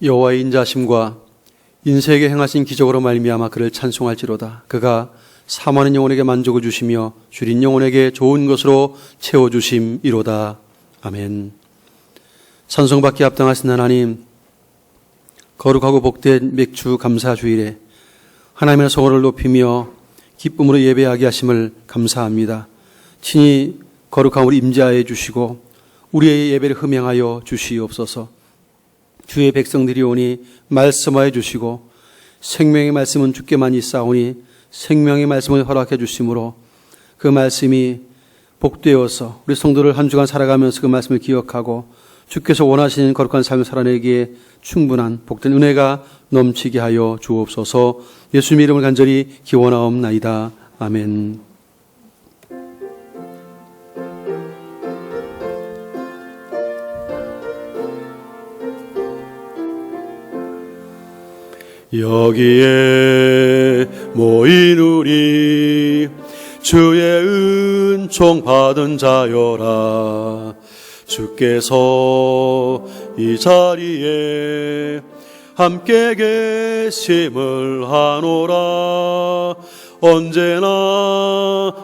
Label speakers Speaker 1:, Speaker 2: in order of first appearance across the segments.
Speaker 1: 여호와의 인자심과 인생에게 행하신 기적으로 말미암아 그를 찬송할지로다. 그가 사모하는 영혼에게 만족을 주시며 줄인 영혼에게 좋은 것으로 채워주심이로다. 아멘. 찬송받기 합당하신 하나님, 거룩하고 복된 맥주 감사 주일에 하나님의 성호를 높이며 기쁨으로 예배하게 하심을 감사합니다. 친히 거룩함을 임재하여 주시고 우리의 예배를 흠양하여 주시옵소서. 주의 백성들이 오니 말씀하여 주시고 생명의 말씀은 주께만 있사오니 생명의 말씀을 허락해 주심으로 그 말씀이 복되어서 우리 성도를 한 주간 살아가면서 그 말씀을 기억하고 주께서 원하시는 거룩한 삶을 살아내기에 충분한 복된 은혜가 넘치게 하여 주옵소서. 예수님의 이름을 간절히 기원하옵나이다. 아멘. 여기에 모인 우리 주의 은총 받은 자여라. 주께서 이 자리에 함께 계심을 하노라. 언제나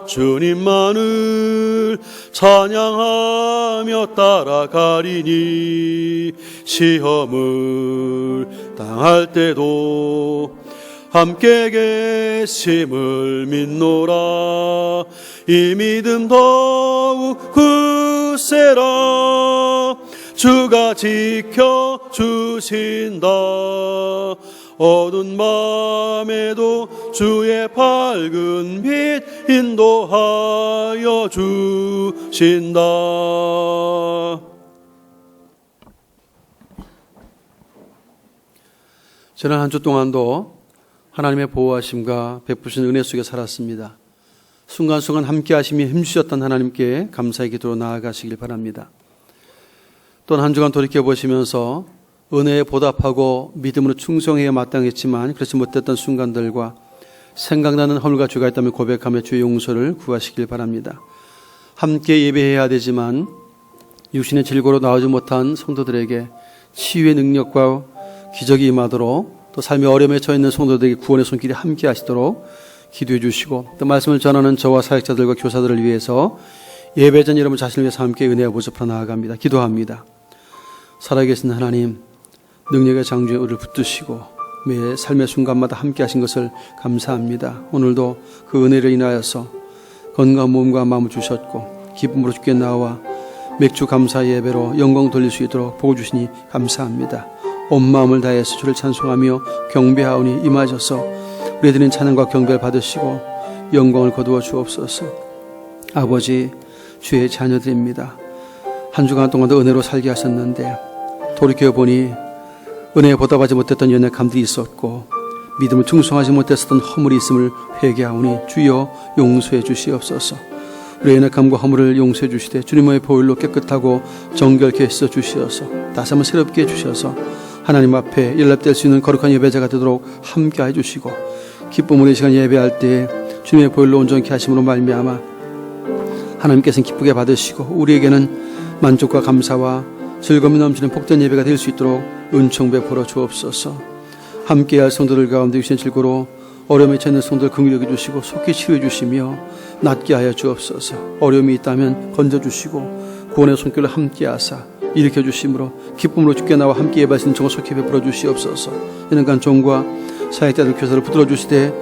Speaker 1: 주님만을 찬양하며 따라가리니 시험을 당할 때도 함께 계심을 믿노라. 이 믿음 더욱 굳세라. 주가 지켜주신다. 어두운 밤에도 주의 밝은 빛 인도하여 주신다. 지난 한 주 동안도 하나님의 보호하심과 베푸신 은혜 속에 살았습니다. 순간순간 함께 하심이 힘주셨던 하나님께 감사의 기도로 나아가시길 바랍니다. 또한 한 주간 돌이켜보시면서 은혜에 보답하고 믿음으로 충성해야 마땅했지만 그렇지 못했던 순간들과 생각나는 허물과 죄가 있다면 고백하며 주의 용서를 구하시길 바랍니다. 함께 예배해야 되지만 육신의 질고로 나오지 못한 성도들에게 치유의 능력과 기적이 임하도록 또 삶의 어려움에 처해있는 성도들에게 구원의 손길이 함께 하시도록 기도해 주시고 또 말씀을 전하는 저와 사역자들과 교사들을 위해서 예배전 여러분 자신을 위해서 함께 은혜와 보좌 나아갑니다. 기도합니다. 살아계신 하나님, 능력의 장주에 우리를 붙드시고 매 삶의 순간마다 함께 하신 것을 감사합니다. 오늘도 그 은혜를 인하여서 건강한 몸과 마음을 주셨고 기쁨으로 주께 나와 맥주 감사 예배로 영광 돌릴 수 있도록 복을 주시니 감사합니다. 온 마음을 다해서 주를 찬송하며 경배하오니 임하셔서 우리 드린 찬양과 경배를 받으시고 영광을 거두어 주옵소서. 아버지, 주의 자녀들입니다. 한 주간 동안도 은혜로 살게 하셨는데 돌이켜보니 은혜에 보답하지 못했던 연약함들이 있었고 믿음을 충성하지 못했었던 허물이 있음을 회개하오니 주여 용서해 주시옵소서. 우리의 연약함과 허물을 용서해 주시되 주님의 보혈로 깨끗하고 정결케 해서 주시어서 다시 한번 새롭게 해주셔서 하나님 앞에 연락될 수 있는 거룩한 예배자가 되도록 함께 해주시고 기쁨으로 이 시간 예배할 때 주님의 보혈로 온전케 하심으로 말미암아 하나님께서는 기쁘게 받으시고 우리에게는 만족과 감사와 즐거움이 넘치는 복된 예배가 될 수 있도록 은총 베풀어 주옵소서. 함께할 성도들 가운데 육신의 질고로 어려움에 처해 성도들 긍휼히 여겨주시고 속히 치유해 주시며 낫게 하여 주옵소서. 어려움이 있다면 건져주시고 구원의 손길로 함께하사 일으켜 주심으로 기쁨으로 주께 나와 함께 예배하시는 종을 속히 베풀어 주시옵소서. 이는간 종과 사역자들 교사를 붙들어 주시되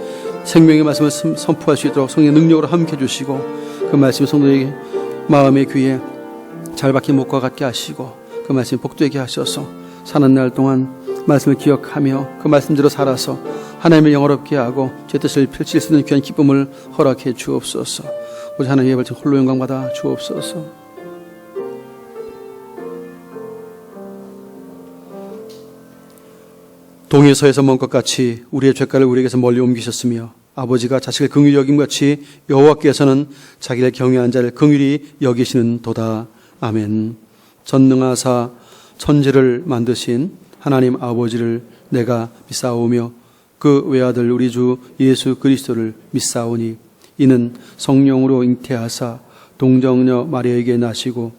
Speaker 1: 생명의 말씀을 선포할 수 있도록 성령의 능력으로 함께 해주시고 그 말씀이 성도에게 마음의 귀에 잘 박힌 목과 같게 하시고 그 말씀이 복되게 하셔서 사는 날 동안 말씀을 기억하며 그 말씀대로 살아서 하나님을 영화롭게 하고 제 뜻을 펼칠 수 있는 귀한 기쁨을 허락해 주옵소서. 오직 하나님의 예배를 홀로 영광받아 주옵소서. 동에서에서 먼 것 같이 우리의 죄가를 우리에게서 멀리 옮기셨으며 아버지가 자식을 긍휼히 여김같이 여호와께서는 자기를 경외한 자를 긍휼히 여기시는 도다. 아멘. 전능하사 천지를 만드신 하나님 아버지를 내가 믿사오며 그 외아들 우리 주 예수 그리스도를 믿사오니 이는 성령으로 잉태하사 동정녀 마리아에게 나시고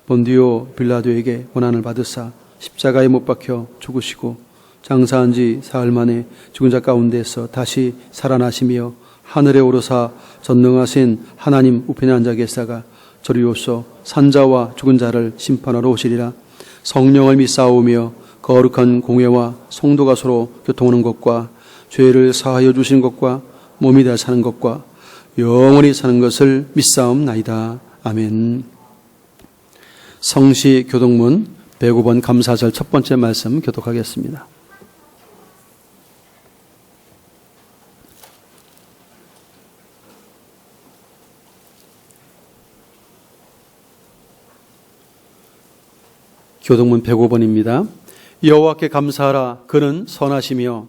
Speaker 1: 본디오 빌라도에게 고난을 받으사 십자가에 못 박혀 죽으시고 장사한 지 사흘 만에 죽은 자 가운데서 다시 살아나시며 하늘에 오르사 전능하신 하나님 우편에 앉아 계시다가 저리로서 산자와 죽은 자를 심판하러 오시리라. 성령을 믿사오며 거룩한 공회와 성도가 서로 교통하는 것과 죄를 사하여 주시는 것과 몸이 되어 사는 것과 영원히 사는 것을 믿사옵나이다. 아멘. 성시 교독문 105번 감사절 첫 번째 말씀 교독하겠습니다. 교독문 105번입니다. 여호와께 감사하라. 그는 선하시며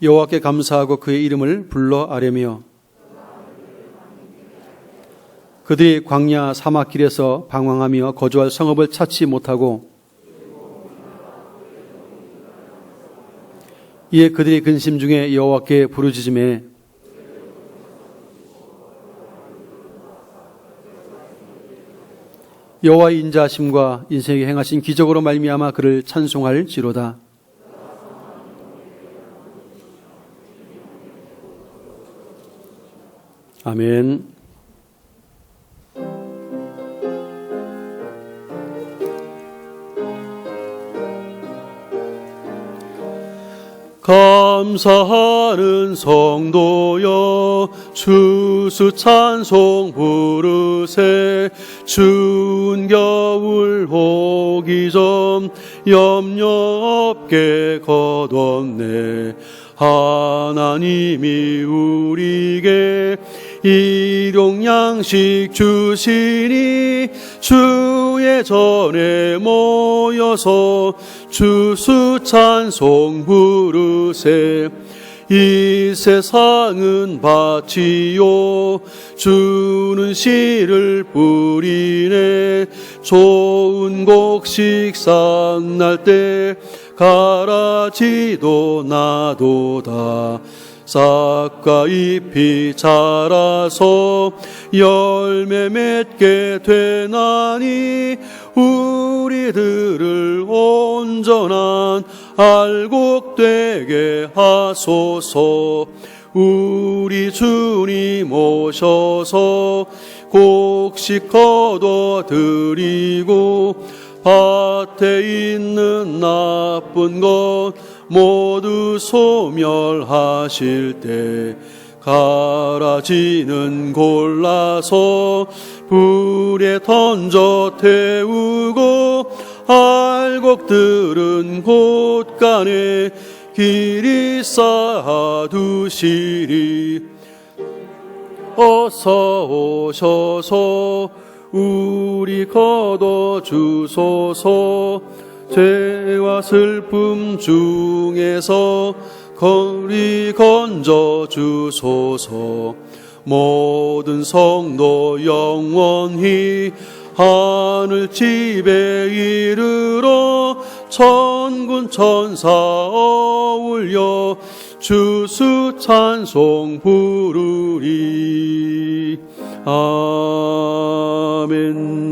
Speaker 1: 여호와께 감사하고 그의 이름을 불러 아뢰며 그들이 광야 사막길에서 방황하며 거주할 성읍을 찾지 못하고 이에 그들이 근심 중에 여호와께 부르짖음에 여호와의 인자하심과 인생에 행하신 기적으로 말미암아 그를 찬송할지로다. 아멘. 감사하는 성도여 추수 찬송 부르세. 추운 겨울 오기 전 염려 없게 걷었네. 하나님이 우리에게 일용 양식 주시니 주의 전에 모여서 추수 찬송 부르세. 이 세상은 밭이요 주는 씨를 뿌리네. 좋은 곡식 싹날 때 가라지도 나도다. 싹과 잎이 자라서 열매 맺게 되나니 우리들을 온전한 알곡 되게 하소서. 우리 주님 오셔서 곡식 거둬 드리고 밭에 있는 나쁜 것 모두 소멸하실 때 가라지는 골라서 불에 던져 태우고 알곡들은 곳간에 길이 쌓아두시리. 어서 오셔서 우리 거둬 주소서. 죄와 슬픔 중에서 거리 건져 주소서. 모든 성도 영원히 하늘 집에 이르러 천군 천사 어울려 주수 찬송 부르리. 아멘.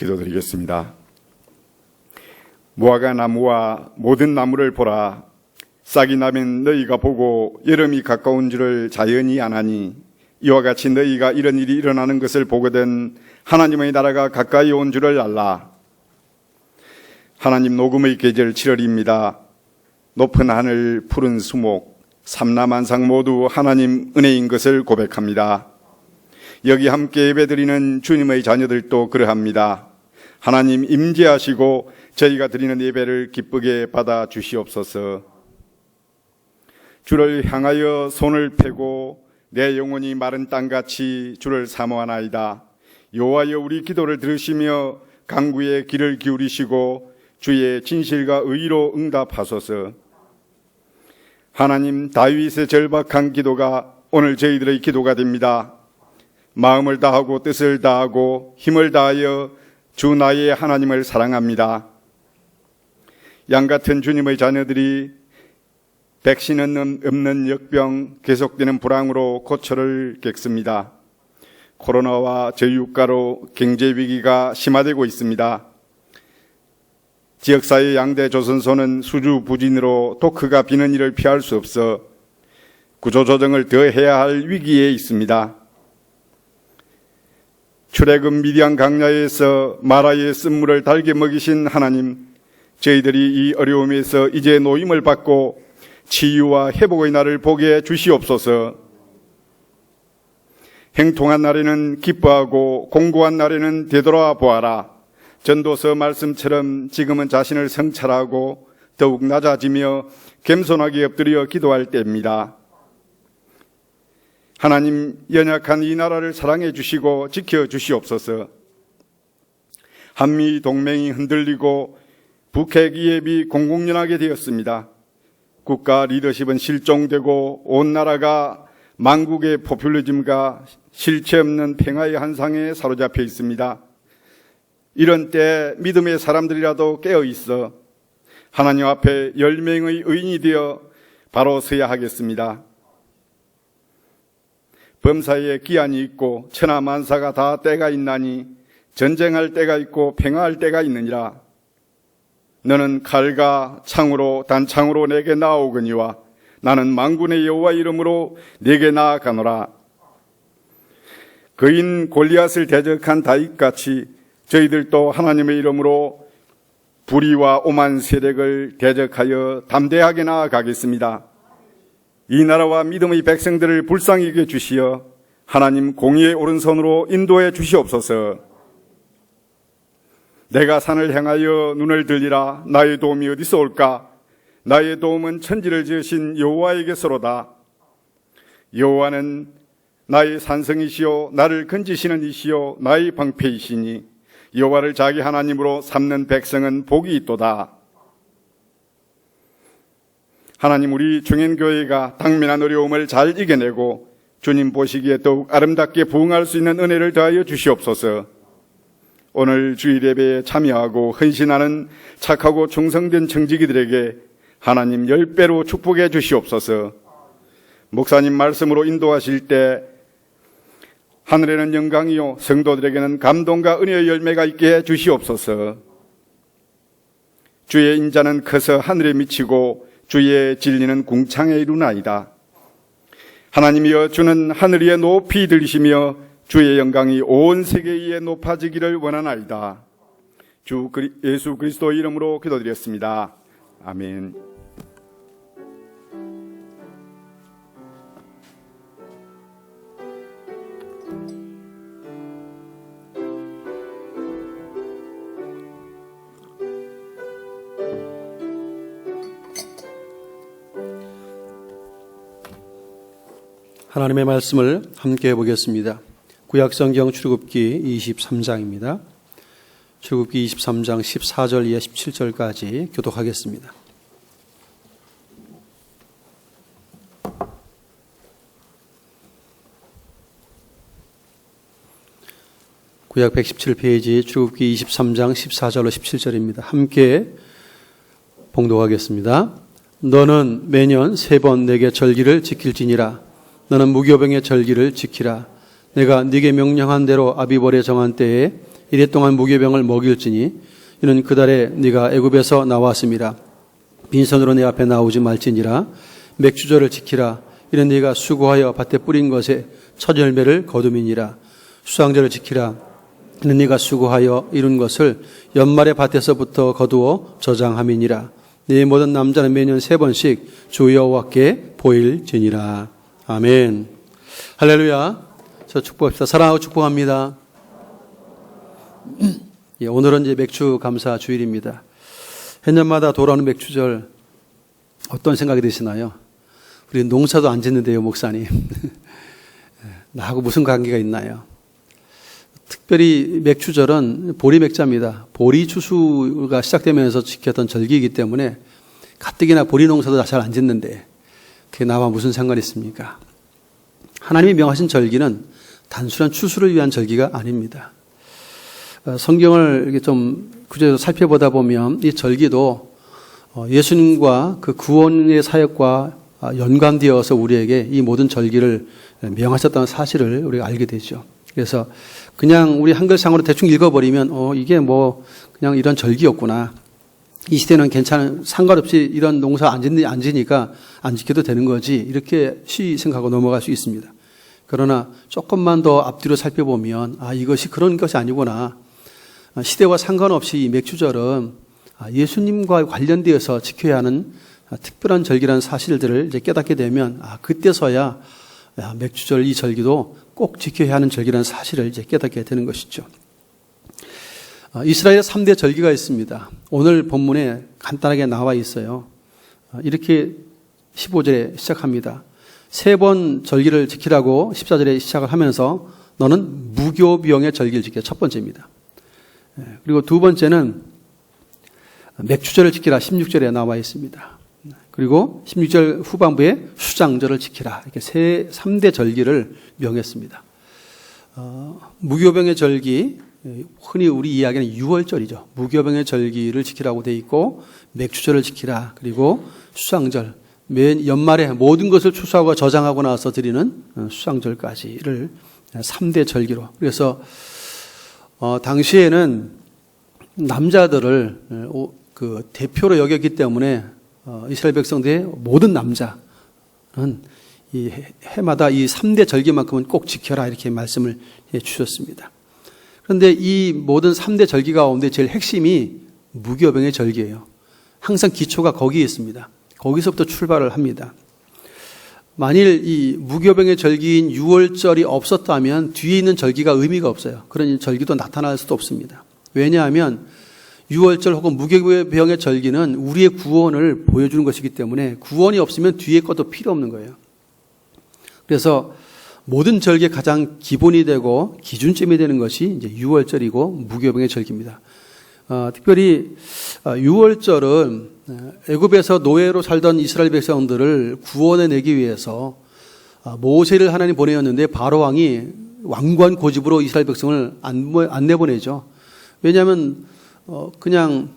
Speaker 2: 기도드리겠습니다. 무화과 나무와 모든 나무를 보라. 싹이 나면 너희가 보고 여름이 가까운 줄을 자연히 아나니 이와 같이 너희가 이런 일이 일어나는 것을 보거든 하나님의 나라가 가까이 온 줄을 알라. 하나님 녹음의 계절 7월입니다. 높은 하늘, 푸른 수목, 삼라만상 모두 하나님 은혜인 것을 고백합니다. 여기 함께 예배드리는 주님의 자녀들도 그러합니다. 하나님 임재하시고 저희가 드리는 예배를 기쁘게 받아 주시옵소서. 주를 향하여 손을 펴고 내 영혼이 마른 땅같이 주를 사모하나이다. 여호와여 우리 기도를 들으시며 간구의 귀를 기울이시고 주의 진실과 의로 응답하소서. 하나님 다윗의 절박한 기도가 오늘 저희들의 기도가 됩니다. 마음을 다하고 뜻을 다하고 힘을 다하여 주 나의 하나님을 사랑합니다. 양같은 주님의 자녀들이 백신은 없는 역병, 계속되는 불황으로 고초를 겪습니다. 코로나와 저유가로 경제 위기가 심화되고 있습니다. 지역사회 양대 조선소는 수주 부진으로 토크가 비는 일을 피할 수 없어 구조조정을 더 해야 할 위기에 있습니다. 출애굽 미디안 강야에서 마라의 쓴물을 달게 먹이신 하나님, 저희들이 이 어려움에서 이제 노임을 받고 치유와 회복의 날을 보게 주시옵소서. 행통한 날에는 기뻐하고 공고한 날에는 되돌아 보아라. 전도서 말씀처럼 지금은 자신을 성찰하고 더욱 낮아지며 겸손하게 엎드려 기도할 때입니다. 하나님, 연약한 이 나라를 사랑해 주시고 지켜 주시옵소서. 한미 동맹이 흔들리고 북핵 위협이 공공연하게 되었습니다. 국가 리더십은 실종되고 온 나라가 망국의 포퓰리즘과 실체 없는 평화의 한상에 사로잡혀 있습니다. 이런 때 믿음의 사람들이라도 깨어 있어 하나님 앞에 10명의 의인이 되어 바로 서야 하겠습니다. 범사에 기한이 있고 천하만사가 다 때가 있나니 전쟁할 때가 있고 평화할 때가 있느니라. 너는 칼과 창으로 단창으로 내게 나아오거니와 나는 만군의 여호와 이름으로 내게 나아가노라. 거인 골리앗을 대적한 다윗같이 저희들도 하나님의 이름으로 불의와 오만 세력을 대적하여 담대하게 나아가겠습니다. 이 나라와 믿음의 백성들을 불쌍히 여겨 주시어 하나님 공의의 오른손으로 인도해 주시옵소서. 내가 산을 향하여 눈을 들리라. 나의 도움이 어디서 올까? 나의 도움은 천지를 지으신 여호와에게서로다. 여호와는 나의 산성이시요 나를 건지시는 이시요 나의 방패이시니 여호와를 자기 하나님으로 삼는 백성은 복이 있도다. 하나님, 우리 중행교회가 당면한 어려움을 잘 이겨내고 주님 보시기에 더욱 아름답게 부응할 수 있는 은혜를 더하여 주시옵소서. 오늘 주일 예배에 참여하고 헌신하는 착하고 충성된 청지기들에게 하나님 10배로 축복해 주시옵소서. 목사님 말씀으로 인도하실 때 하늘에는 영광이요 성도들에게는 감동과 은혜의 열매가 있게 해 주시옵소서. 주의 인자는 커서 하늘에 미치고 주의 진리는 궁창에 이루나이다. 하나님이여, 주는 하늘 위에 높이 들리시며 주의 영광이 온 세계 위에 높아지기를 원하나이다. 주 예수 그리스도 이름으로 기도드렸습니다. 아멘.
Speaker 1: 하나님의 말씀을 함께 해보겠습니다. 구약성경 출애굽기 23장입니다. 출애굽기 23장 14절 이하 17절까지 교독하겠습니다. 구약 117페이지 출애굽기 23장 14절로 17절입니다. 함께 봉독하겠습니다. 너는 매년 3번 내게 절기를 지킬지니라. 너는 무교병의 절기를 지키라. 내가 네게 명령한 대로 아비벌에 정한 때에 이래 동안 무교병을 먹일지니 이는 그 달에 네가 애굽에서 나왔음이라. 빈손으로 내 앞에 나오지 말지니라. 맥주절을 지키라. 이는 네가 수고하여 밭에 뿌린 것에 첫 열매를 거둠이니라. 수상절을 지키라. 이는 네가 수고하여 이룬 것을 연말에 밭에서부터 거두어 저장함이니라. 네 모든 남자는 매년 3번씩 주 여호와께 보일지니라. 아멘. 할렐루야. 저 축복합시다. 사랑하고 축복합니다. 예, 오늘은 이제 맥주 감사 주일입니다. 해년마다 돌아오는 맥주절 어떤 생각이 드시나요? 우리 농사도 안 짓는데요, 목사님. 나하고 무슨 관계가 있나요? 특별히 맥주절은 보리맥자입니다. 보리 추수가 시작되면서 지켰던 절기이기 때문에 가뜩이나 보리 농사도 잘 안 짓는데 그게 나와 무슨 상관이 있습니까? 하나님이 명하신 절기는 단순한 추수를 위한 절기가 아닙니다. 성경을 이렇게 좀 구체적으로 살펴보다 보면 이 절기도 예수님과 그 구원의 사역과 연관되어서 우리에게 이 모든 절기를 명하셨다는 사실을 우리가 알게 되죠. 그래서 그냥 우리 한글상으로 대충 읽어버리면 이게 뭐 그냥 이런 절기였구나. 이 시대는 상관없이 이런 농사 안 지니까 안 지켜도 되는 거지. 이렇게 쉬이 생각하고 넘어갈 수 있습니다. 그러나 조금만 더 앞뒤로 살펴보면 이것이 그런 것이 아니구나. 시대와 상관없이 이 맥주절은 예수님과 관련되어서 지켜야 하는 특별한 절기라는 사실들을 이제 깨닫게 되면 그때서야 맥주절 이 절기도 꼭 지켜야 하는 절기라는 사실을 이제 깨닫게 되는 것이죠. 이스라엘의 3대 절기가 있습니다. 오늘 본문에 간단하게 나와 있어요. 이렇게 15절에 시작합니다. 3번 절기를 지키라고 14절에 시작을 하면서 너는 무교병의 절기를 지켜. 첫 번째입니다. 그리고 두 번째는 맥주절을 지키라. 16절에 나와 있습니다. 그리고 16절 후반부에 수장절을 지키라. 이렇게 3대 절기를 명했습니다. 무교병의 절기, 흔히 우리 이야기는 6월절이죠. 무교병의 절기를 지키라고 돼 있고 맥주절을 지키라. 그리고 수장절, 맨 연말에 모든 것을 추수하고 저장하고 나서 드리는 수장절까지를 3대 절기로. 그래서 당시에는 남자들을 그 대표로 여겼기 때문에 이스라엘 백성들의 모든 남자는 이 해마다 이 3대 절기만큼은 꼭 지켜라 이렇게 말씀을 해 주셨습니다. 그런데 이 모든 3대 절기 가운데 제일 핵심이 무교병의 절기예요. 항상 기초가 거기에 있습니다. 거기서부터 출발을 합니다. 만일 이 무교병의 절기인 6월절이 없었다면 뒤에 있는 절기가 의미가 없어요. 그런 절기도 나타날 수도 없습니다. 왜냐하면 6월절 혹은 무교병의 절기는 우리의 구원을 보여주는 것이기 때문에 구원이 없으면 뒤에 것도 필요 없는 거예요. 그래서 모든 절기의 가장 기본이 되고 기준점이 되는 것이 이제 6월절이고 무교병의 절기입니다. 특별히 6월절은 애굽에서 노예로 살던 이스라엘 백성들을 구원해 내기 위해서 모세를 하나님 보내었는데 바로 왕이 왕관 고집으로 이스라엘 백성을 안 내보내죠. 왜냐하면 그냥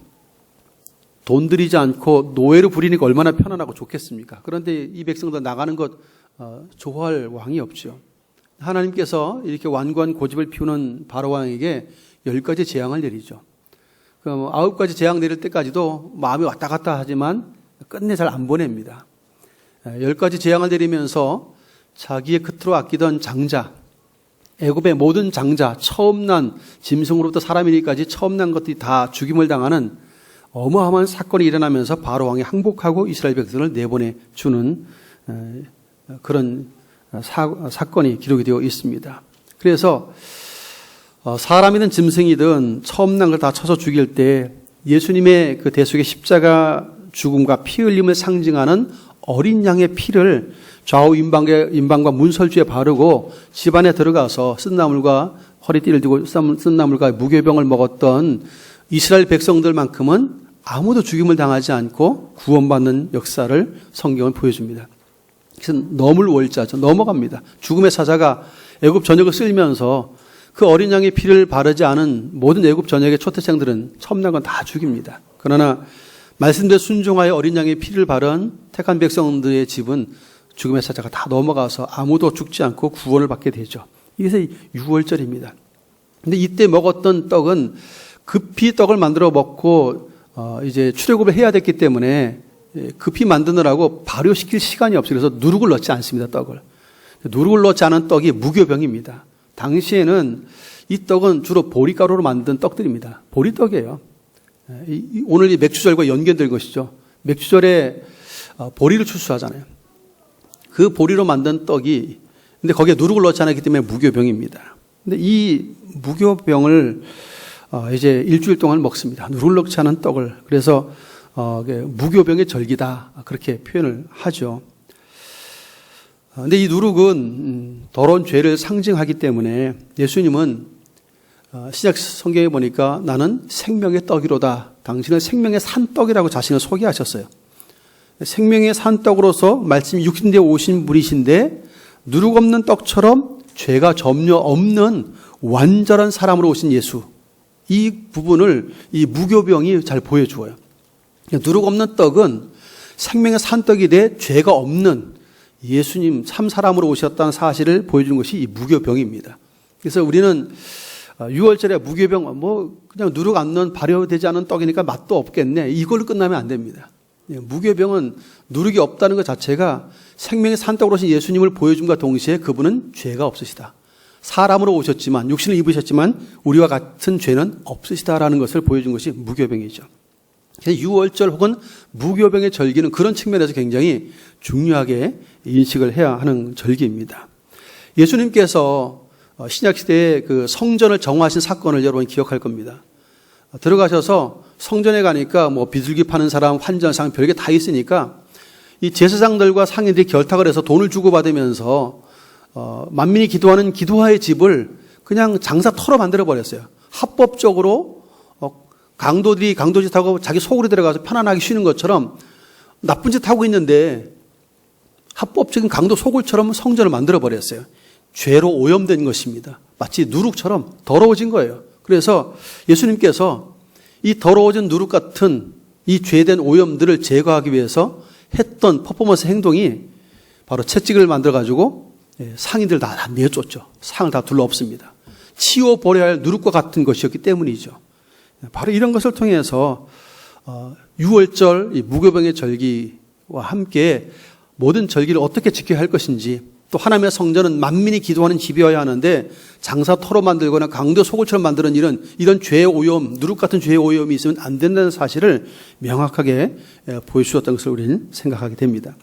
Speaker 1: 돈 들이지 않고 노예로 부리니까 얼마나 편안하고 좋겠습니까? 그런데 이 백성들 나가는 것 좋아할 왕이 없죠. 하나님께서 이렇게 완고한 고집을 피우는 바로 왕에게 10가지 재앙을 내리죠. 9가지 재앙 내릴 때까지도 마음이 왔다 갔다 하지만 끝내 잘 안 보냅니다. 10가지 재앙을 내리면서 자기의 겉으로 아끼던 장자, 애굽의 모든 장자, 처음 난 짐승으로부터 사람이니까지 처음 난 것들이 다 죽임을 당하는 어마어마한 사건이 일어나면서 바로 왕이 항복하고 이스라엘 백성을 내보내 주는 그런 사건이 기록이 되어 있습니다. 그래서 사람이든 짐승이든 처음 난 걸 다 쳐서 죽일 때 예수님의 그 대속의 십자가 죽음과 피 흘림을 상징하는 어린 양의 피를 좌우 임방과 문설주에 바르고 집안에 들어가서 쓴나물과 허리띠를 두고 쓴나물과 무교병을 먹었던 이스라엘 백성들만큼은 아무도 죽임을 당하지 않고 구원받는 역사를 성경은 보여줍니다. 그래서 넘을 월자죠. 넘어갑니다. 죽음의 사자가 애굽 전역을 쓸면서 그 어린 양의 피를 바르지 않은 모든 애굽 전역의 초태생들은 처음 난 건 다 죽입니다. 그러나 말씀대로 순종하여 어린 양의 피를 바른 택한 백성들의 집은 죽음의 사자가 다 넘어가서 아무도 죽지 않고 구원을 받게 되죠. 이게 6월절입니다. 근데 이때 먹었던 떡은 급히 떡을 만들어 먹고 이제 출애굽을 해야 됐기 때문에 급히 만드느라고 발효시킬 시간이 없어요. 그래서 누룩을 넣지 않습니다. 떡을. 누룩을 넣지 않은 떡이 무교병입니다. 당시에는 이 떡은 주로 보리가루로 만든 떡들입니다. 보리떡이에요. 오늘 이 맥주절과 연결된 것이죠. 맥주절에 보리를 추수하잖아요. 그 보리로 만든 떡이, 근데 거기에 누룩을 넣지 않았기 때문에 무교병입니다. 근데 이 무교병을 이제 일주일 동안 먹습니다. 누룩을 넣지 않은 떡을. 그래서 무교병의 절기다. 그렇게 표현을 하죠. 근데 이 누룩은 더러운 죄를 상징하기 때문에 예수님은 신약 성경에 보니까 나는 생명의 떡이로다. 당신은 생명의 산떡이라고 자신을 소개하셨어요. 생명의 산떡으로서 말씀이 육신되어 오신 분이신데 누룩 없는 떡처럼 죄가 전혀 없는 완전한 사람으로 오신 예수. 이 부분을 이 무교병이 잘 보여주어요. 누룩 없는 떡은 생명의 산떡이 돼 죄가 없는 예수님 참 사람으로 오셨다는 사실을 보여주는 것이 이 무교병입니다. 그래서 우리는 6월절에 무교병 그냥 누룩 안 넣은 발효되지 않은 떡이니까 맛도 없겠네, 이걸로 끝나면 안 됩니다. 무교병은 누룩이 없다는 것 자체가 생명의 산떡으로 오신 예수님을 보여줌과 동시에 그분은 죄가 없으시다. 사람으로 오셨지만, 육신을 입으셨지만 우리와 같은 죄는 없으시다라는 것을 보여준 것이 무교병이죠. 그래서 6월절 혹은 무교병의 절기는 그런 측면에서 굉장히 중요하게 인식을 해야 하는 절기입니다. 예수님께서 신약시대에 그 성전을 정화하신 사건을 여러분 기억할 겁니다. 들어가셔서 성전에 가니까 비둘기 파는 사람, 환전상 별게 다 있으니까 이 제사장들과 상인들이 결탁을 해서 돈을 주고받으면서 만민이 기도하는 기도화의 집을 그냥 장사터로 만들어버렸어요. 합법적으로 강도들이 강도짓 하고 자기 속으로 들어가서 편안하게 쉬는 것처럼 나쁜 짓 하고 있는데 합법적인 강도 소굴처럼 성전을 만들어버렸어요. 죄로 오염된 것입니다. 마치 누룩처럼 더러워진 거예요. 그래서 예수님께서 이 더러워진 누룩 같은 이 죄된 오염들을 제거하기 위해서 했던 퍼포먼스 행동이 바로 채찍을 만들어가지고 상인들 다 내쫓죠. 상을 다 둘러엎습니다. 치워버려야 할 누룩과 같은 것이었기 때문이죠. 바로 이런 것을 통해서 6월절 무교병의 절기와 함께 모든 절기를 어떻게 지켜야 할 것인지, 또 하나님의 성전은 만민이 기도하는 집이어야 하는데 장사터로 만들거나 강도 소굴처럼 만드는 이런 죄의 오염, 누룩 같은 죄의 오염이 있으면 안 된다는 사실을 명확하게 보여주셨던 것을 우리는 생각하게 됩니다.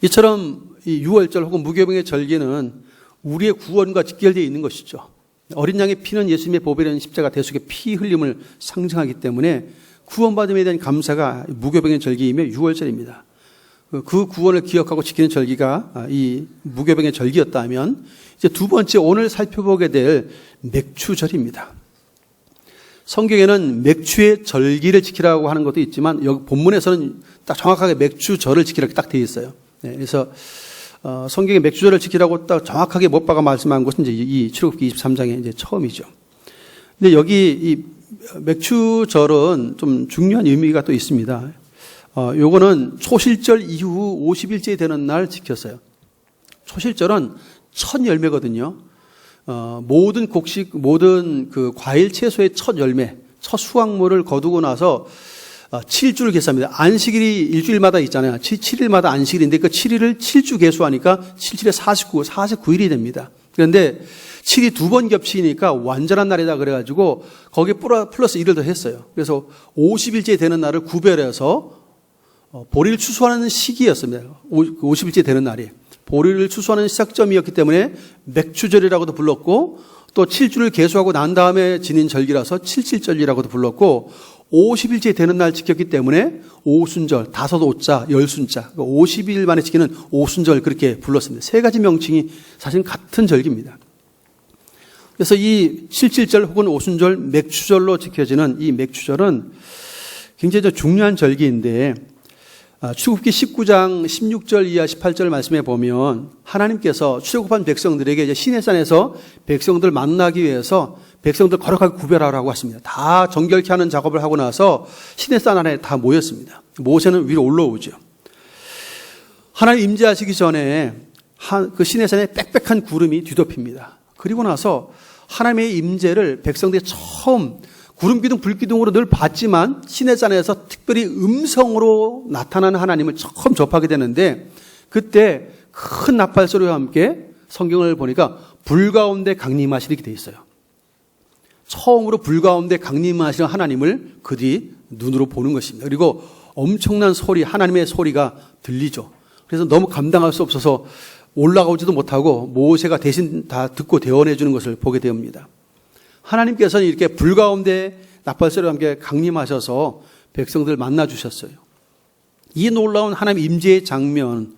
Speaker 1: 이처럼 이 6월절 혹은 무교병의 절기는 우리의 구원과 직결되어 있는 것이죠. 어린 양의 피는 예수님의 보배라는 십자가 대속의 피 흘림을 상징하기 때문에 구원받음에 대한 감사가 무교병의 절기이며 6월절입니다. 그 구원을 기억하고 지키는 절기가 이 무교병의 절기였다면, 이제 두 번째 오늘 살펴보게 될 맥추절입니다. 성경에는 맥추의 절기를 지키라고 하는 것도 있지만 여기 본문에서는 딱 정확하게 맥추절을 지키라고 딱 되어 있어요. 그래서 성경에 맥추절을 지키라고 딱 정확하게 못 박아 말씀한 것은 이제 이 출애굽기 23장의 이제 처음이죠. 근데 여기 이 맥추절은 좀 중요한 의미가 또 있습니다. 요거는 초실절 이후 50일째 되는 날 지켰어요. 초실절은 첫 열매거든요. 모든 곡식, 모든 그 과일 채소의 첫 열매, 첫 수확물을 거두고 나서 7주를 계수합니다. 안식일이 일주일마다 있잖아요. 7일마다 안식일인데 그 7일을 7주 계수하니까 7일에 49일이 됩니다. 그런데 7이 두 번 겹치니까 완전한 날이다 그래가지고 거기에 플러스 1을 더 했어요. 그래서 50일째 되는 날을 구별해서 보리를 추수하는 시기였습니다. 50일째 되는 날이. 보리를 추수하는 시작점이었기 때문에 맥추절이라고도 불렀고, 또 7주를 계수하고 난 다음에 지닌 절기라서 77절이라고도 불렀고, 50일째 되는 날 지켰기 때문에 오순절, 5오자, 10순자, 50일 만에 지키는 오순절 그렇게 불렀습니다. 세 가지 명칭이 사실 같은 절기입니다. 그래서 이 77절 혹은 오순절, 맥추절로 지켜지는 이 맥추절은 굉장히 중요한 절기인데, 출애굽기 19장 16절 이하 18절 말씀에 보면 하나님께서 출애굽한 백성들에게 이제 시내산에서 백성들 만나기 위해서 백성들 거룩하게 구별하라고 했습니다. 다 정결케 하는 작업을 하고 나서 시내산 안에 다 모였습니다. 모세는 위로 올라오죠. 하나님 임재하시기 전에 그 시내산에 빽빽한 구름이 뒤덮입니다. 그리고 나서 하나님의 임재를 백성들이 처음 구름기둥, 불기둥으로 늘 봤지만 시내산에서 특별히 음성으로 나타나는 하나님을 처음 접하게 되는데, 그때 큰 나팔 소리와 함께 성경을 보니까 불 가운데 강림하시게 이렇게 돼 있어요. 처음으로 불 가운데 강림하시는 하나님을 그들이 눈으로 보는 것입니다. 그리고 엄청난 소리, 하나님의 소리가 들리죠. 그래서 너무 감당할 수 없어서 올라가지도 못하고 모세가 대신 다 듣고 대언해 주는 것을 보게 됩니다. 하나님께서는 이렇게 불 가운데 나팔소리와 함께 강림하셔서 백성들 만나 주셨어요. 이 놀라운 하나님 임재의 장면,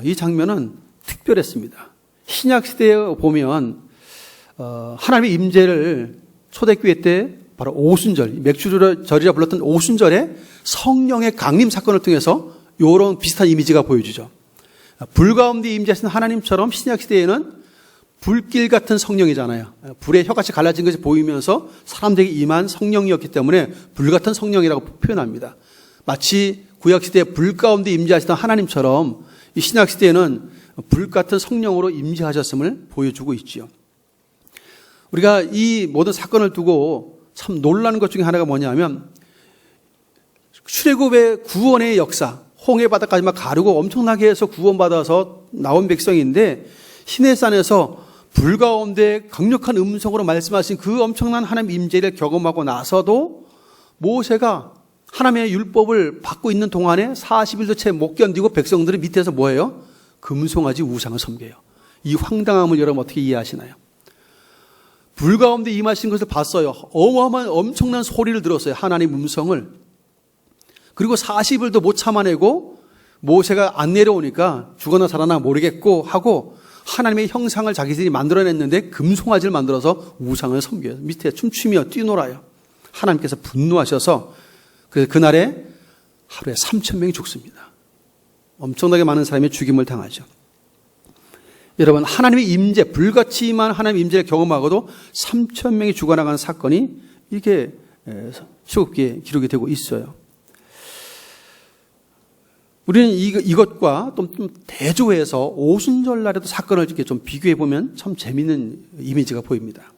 Speaker 1: 이 장면은 특별했습니다. 신약 시대에 보면 하나님의 임재를 초대교회 때 바로 오순절, 맥추절이라 불렀던 오순절에 성령의 강림 사건을 통해서 이런 비슷한 이미지가 보여지죠. 불 가운데 임재하신 하나님처럼 신약 시대에는 불길 같은 성령이잖아요. 불에 혀같이 갈라진 것이 보이면서 사람들에게 임한 성령이었기 때문에 불 같은 성령이라고 표현합니다. 마치 구약시대에 불 가운데 임재하시던 하나님처럼 이 신약시대에는 불 같은 성령으로 임재하셨음을 보여주고 있지요. 우리가 이 모든 사건을 두고 참 놀라는 것 중에 하나가 뭐냐면 출애굽의 구원의 역사, 홍해 바다까지만 가르고 엄청나게 해서 구원받아서 나온 백성인데 시내산에서 불 가운데 강력한 음성으로 말씀하신 그 엄청난 하나님 임재를 경험하고 나서도 모세가 하나님의 율법을 받고 있는 동안에 40일도 채 못 견디고 백성들이 밑에서 뭐예요? 금송아지 우상을 섬겨요. 이 황당함을 여러분 어떻게 이해하시나요? 불 가운데 임하신 것을 봤어요. 어마어마한 엄청난 소리를 들었어요. 하나님 음성을. 그리고 40일도 못 참아내고 모세가 안 내려오니까 죽어나 살아나 모르겠고 하고 하나님의 형상을 자기들이 만들어냈는데 금송아지를 만들어서 우상을 섬겨요. 밑에 춤추며 뛰놀아요. 하나님께서 분노하셔서 그래서 그날에 하루에 3,000명이 죽습니다. 엄청나게 많은 사람이 죽임을 당하죠. 여러분, 하나님의 임재, 불같이 임한 하나님의 임재를 경험하고도 3,000명이 죽어나가는 사건이 이렇게 수국기에 기록이 되고 있어요. 우리는 이것과 좀 대조해서 오순절날에도 사건을 이렇게 좀 비교해 보면 참 재미있는 이미지가 보입니다.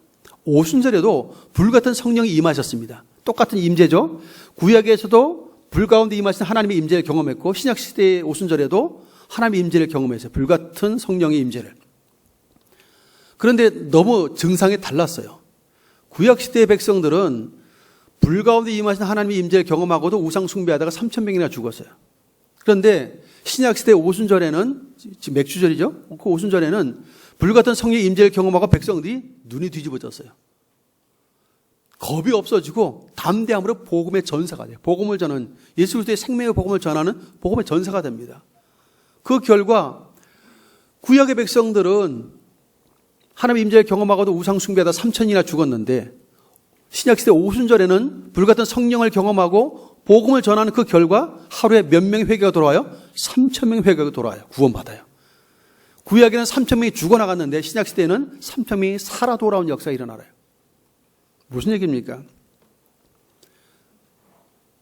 Speaker 1: 오순절에도 불같은 성령이 임하셨습니다. 똑같은 임재죠. 구약에서도 불 가운데 임하신 하나님의 임재를 경험했고 신약시대의 오순절에도 하나님의 임재를 경험했어요. 불같은 성령의 임재를. 그런데 너무 증상이 달랐어요. 구약시대의 백성들은 불 가운데 임하신 하나님의 임재를 경험하고도 우상 숭배하다가 3,000명이나 죽었어요. 그런데 신약시대 오순절에는, 지금 맥주절이죠. 그 오순절에는 불같은 성령의 임재를 경험하고 백성들이 눈이 뒤집어졌어요. 겁이 없어지고 담대함으로 복음의 전사가 돼요. 복음을 전하는, 예수 그리스도의 생명의 복음을 전하는 복음의 전사가 됩니다. 그 결과 구약의 백성들은 하나님의 임재를 경험하고도 우상 숭배하다 3,000이나 죽었는데 신약시대 오순절에는 불같은 성령을 경험하고 복음을 전하는 그 결과 하루에 몇 명의 회개가 돌아와요? 3,000명의 회개가 돌아와요. 구원받아요. 구약에는 3,000명이 죽어나갔는데 신약시대에는 3,000명이 살아 돌아온 역사가 일어나요. 무슨 얘기입니까?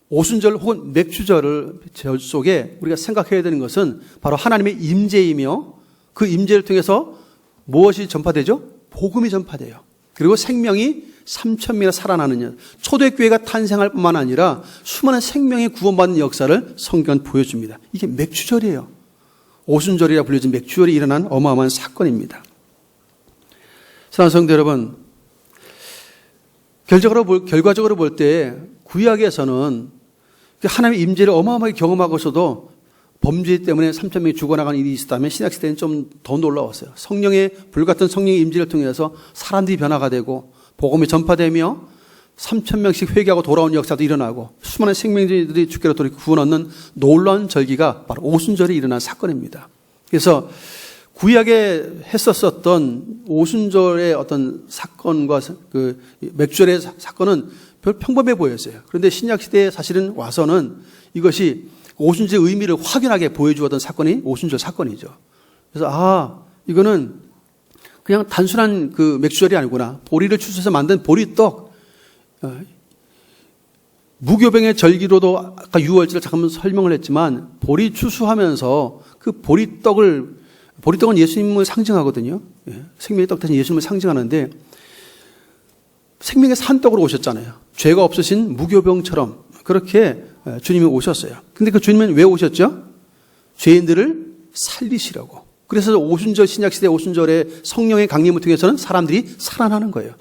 Speaker 1: 오순절 혹은 맥주절 속에 우리가 생각해야 되는 것은 바로 하나님의 임재이며 그 임재를 통해서 무엇이 전파되죠? 복음이 전파돼요. 그리고 생명이 3,000명이나 살아나는 초대교회가 탄생할 뿐만 아니라 수많은 생명이 구원받는 역사를 성경은 보여줍니다. 이게 맥주절이에요. 오순절이라 불려진 맥주절이 일어난 어마어마한 사건입니다. 사랑하는 성도 여러분, 결과적으로 볼 때 구약에서는 하나님의 임재를 어마어마하게 경험하고서도 범죄 때문에 3,000명이 죽어나가는 일이 있었다면 신약시대는 좀 더 놀라웠어요. 성령의 불같은 성령의 임재를 통해서 사람들이 변화가 되고 복음이 전파되며 3,000명씩 회개하고 돌아온 역사도 일어나고 수많은 생명들이 주께로 돌이켜 구원 얻는 놀라운 절기가 바로 오순절에 일어난 사건입니다. 그래서 구약에 했었던 오순절의 어떤 사건과 그 맥주절의 사건은 별 평범해 보였어요. 그런데 신약시대에 사실은 와서는 이것이 오순절의 의미를 확연하게 보여주었던 사건이 오순절 사건이죠. 그래서 이거는 그냥 단순한 그 맥주절이 아니구나. 보리를 추수해서 만든 보리떡. 무교병의 절기로도 아까 6월절을 잠깐 설명을 했지만 보리 추수하면서 그 보리떡은 예수님을 상징하거든요. 생명의 떡 대신 예수님을 상징하는데 생명의 산떡으로 오셨잖아요. 죄가 없으신 무교병처럼 그렇게 주님이 오셨어요. 근데 그 주님은 왜 오셨죠? 죄인들을 살리시려고. 그래서 오순절, 신약시대 오순절에 성령의 강림을 통해서는 사람들이 살아나는 거예요.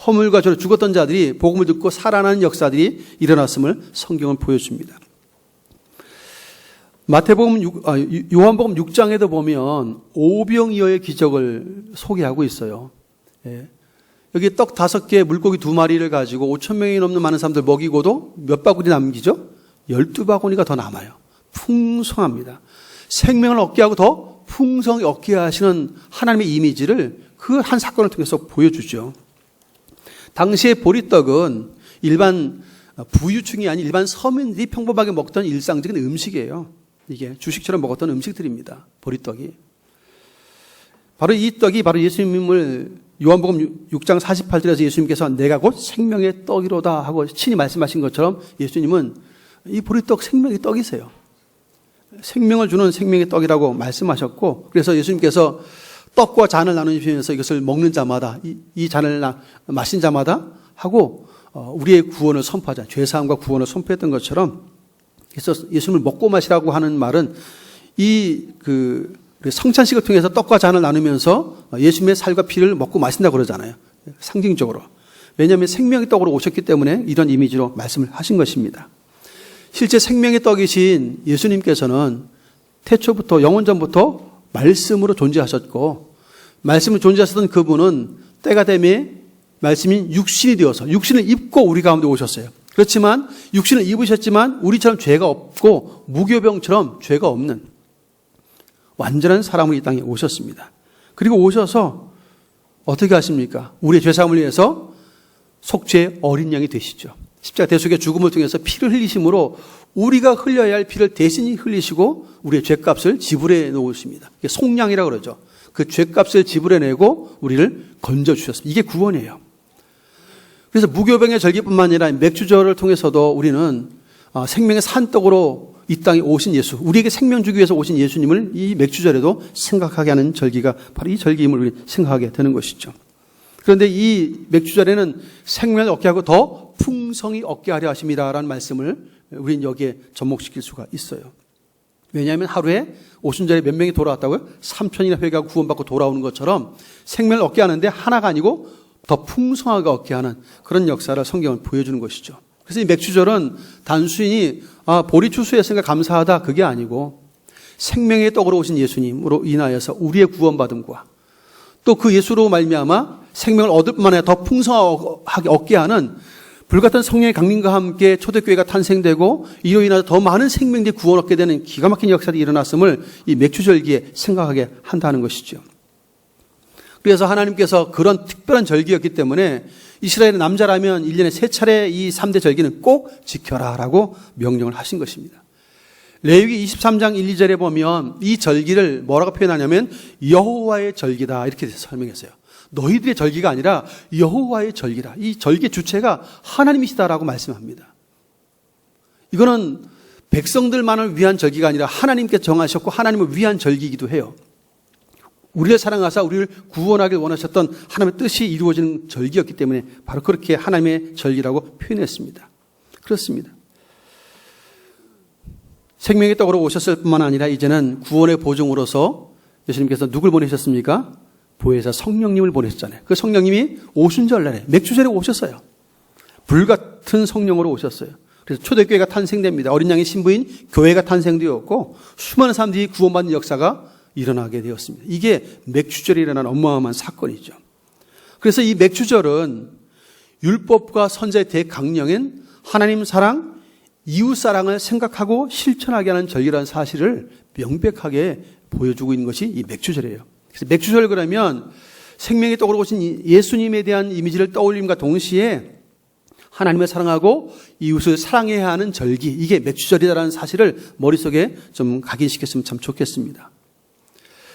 Speaker 1: 허물과 죄로 죽었던 자들이 복음을 듣고 살아나는 역사들이 일어났음을 성경은 보여줍니다. 요한복음 6장에도 보면 오병이어의 기적을 소개하고 있어요. 여기 떡 5개, 물고기 2마리를 가지고 5,000명이 넘는 많은 사람들 먹이고도 몇 바구니 남기죠? 12바구니가 더 남아요. 풍성합니다. 생명을 얻게 하고 더 풍성히 얻게 하시는 하나님의 이미지를 그 한 사건을 통해서 보여주죠. 당시의 보리떡은 일반 부유층이 아닌 일반 서민들이 평범하게 먹던 일상적인 음식이에요. 이게 주식처럼 먹었던 음식들입니다. 보리떡이. 바로 이 떡이 바로 예수님을 요한복음 6장 48절에서 예수님께서 내가 곧 생명의 떡이로다 하고 친히 말씀하신 것처럼 예수님은 이 보리떡 생명의 떡이세요. 생명을 주는 생명의 떡이라고 말씀하셨고, 그래서 예수님께서 떡과 잔을 나누시면서 이것을 먹는 자마다, 이 잔을 마신 자마다 하고 우리의 구원을 선포하자, 죄사함과 구원을 선포했던 것처럼, 그래서 예수님을 먹고 마시라고 하는 말은 성찬식을 통해서 떡과 잔을 나누면서 예수님의 살과 피를 먹고 마신다고 그러잖아요. 상징적으로. 왜냐하면 생명의 떡으로 오셨기 때문에 이런 이미지로 말씀을 하신 것입니다. 실제 생명의 떡이신 예수님께서는 태초부터, 영원전부터 말씀으로 존재하셨고, 말씀으로 존재하셨던 그분은 때가 되매 말씀인 육신이 되어서 육신을 입고 우리 가운데 오셨어요. 그렇지만 육신을 입으셨지만 우리처럼 죄가 없고 무교병처럼 죄가 없는 완전한 사람으로 이 땅에 오셨습니다. 그리고 오셔서 어떻게 하십니까? 우리의 죄사함을 위해서 속죄의 어린 양이 되시죠. 십자가 대속의 죽음을 통해서 피를 흘리심으로 우리가 흘려야 할 피를 대신히 흘리시고 우리의 죄값을 지불해 놓으십니다. 이게 속량이라고 그러죠. 그 죄값을 지불해 내고 우리를 건져주셨습니다. 이게 구원이에요. 그래서 무교병의 절기뿐만 아니라 맥주절을 통해서도 우리는 생명의 산떡으로 이 땅에 오신 예수, 우리에게 생명 주기 위해서 오신 예수님을 이 맥주절에도 생각하게 하는 절기가 바로 이 절기임을 우리 생각하게 되는 것이죠. 그런데 이 맥주절에는 생명을 얻게 하고 더 풍성히 얻게 하려 하심이라라는 말씀을 우리는 여기에 접목시킬 수가 있어요. 왜냐하면 하루에 오순절에 몇 명이 돌아왔다고요? 3천이나 회개하고 구원받고 돌아오는 것처럼 생명을 얻게 하는데 하나가 아니고 더 풍성하게 얻게 하는 그런 역사를 성경은 보여주는 것이죠. 그래서 이 맥주절은 단순히 보리 추수했으니까 감사하다 그게 아니고 생명의 떡으로 오신 예수님으로 인하여서 우리의 구원받음과 또 그 예수로 말미암아 생명을 얻을 뿐만 아니라 더 풍성하게 얻게 하는 불같은 성령의 강림과 함께 초대교회가 탄생되고 이로 인해서 더 많은 생명들이 구원 얻게 되는 기가 막힌 역사들이 일어났음을 이 맥주절기에 생각하게 한다는 것이죠. 그래서 하나님께서 그런 특별한 절기였기 때문에 이스라엘의 남자라면 1년에 3차례 이 3대 절기는 꼭 지켜라라고 명령을 하신 것입니다. 레위기 23장 1, 2절에 보면 이 절기를 뭐라고 표현하냐면 여호와의 절기다 이렇게 설명했어요. 너희들의 절기가 아니라 여호와의 절기다. 이 절기의 주체가 하나님이시다라고 말씀합니다. 이거는 백성들만을 위한 절기가 아니라 하나님께 정하셨고 하나님을 위한 절기이기도 해요. 우리를 사랑하사 우리를 구원하길 원하셨던 하나님의 뜻이 이루어지는 절기였기 때문에 바로 그렇게 하나님의 절기라고 표현했습니다. 그렇습니다. 생명의 떡으로 오셨을 뿐만 아니라 이제는 구원의 보증으로서 예수님께서 누굴 보내셨습니까? 보혜사 성령님을 보내셨잖아요. 그 성령님이 오순절날에 맥주절에 오셨어요. 불같은 성령으로 오셨어요. 그래서 초대교회가 탄생됩니다. 어린 양의 신부인 교회가 탄생되었고 수많은 사람들이 구원받는 역사가 일어나게 되었습니다. 이게 맥주절에 일어난 어마어마한 사건이죠. 그래서 이 맥주절은 율법과 선지자의 대강령인 하나님 사랑, 이웃 사랑을 생각하고 실천하게 하는 절기라는 사실을 명백하게 보여주고 있는 것이 이 맥주절이에요. 그래서 맥주절 그러면 생명의 떡으로 오신 예수님에 대한 이미지를 떠올림과 동시에 하나님을 사랑하고 이웃을 사랑해야 하는 절기, 이게 맥주절이라는 사실을 머릿속에 좀 각인시켰으면 참 좋겠습니다.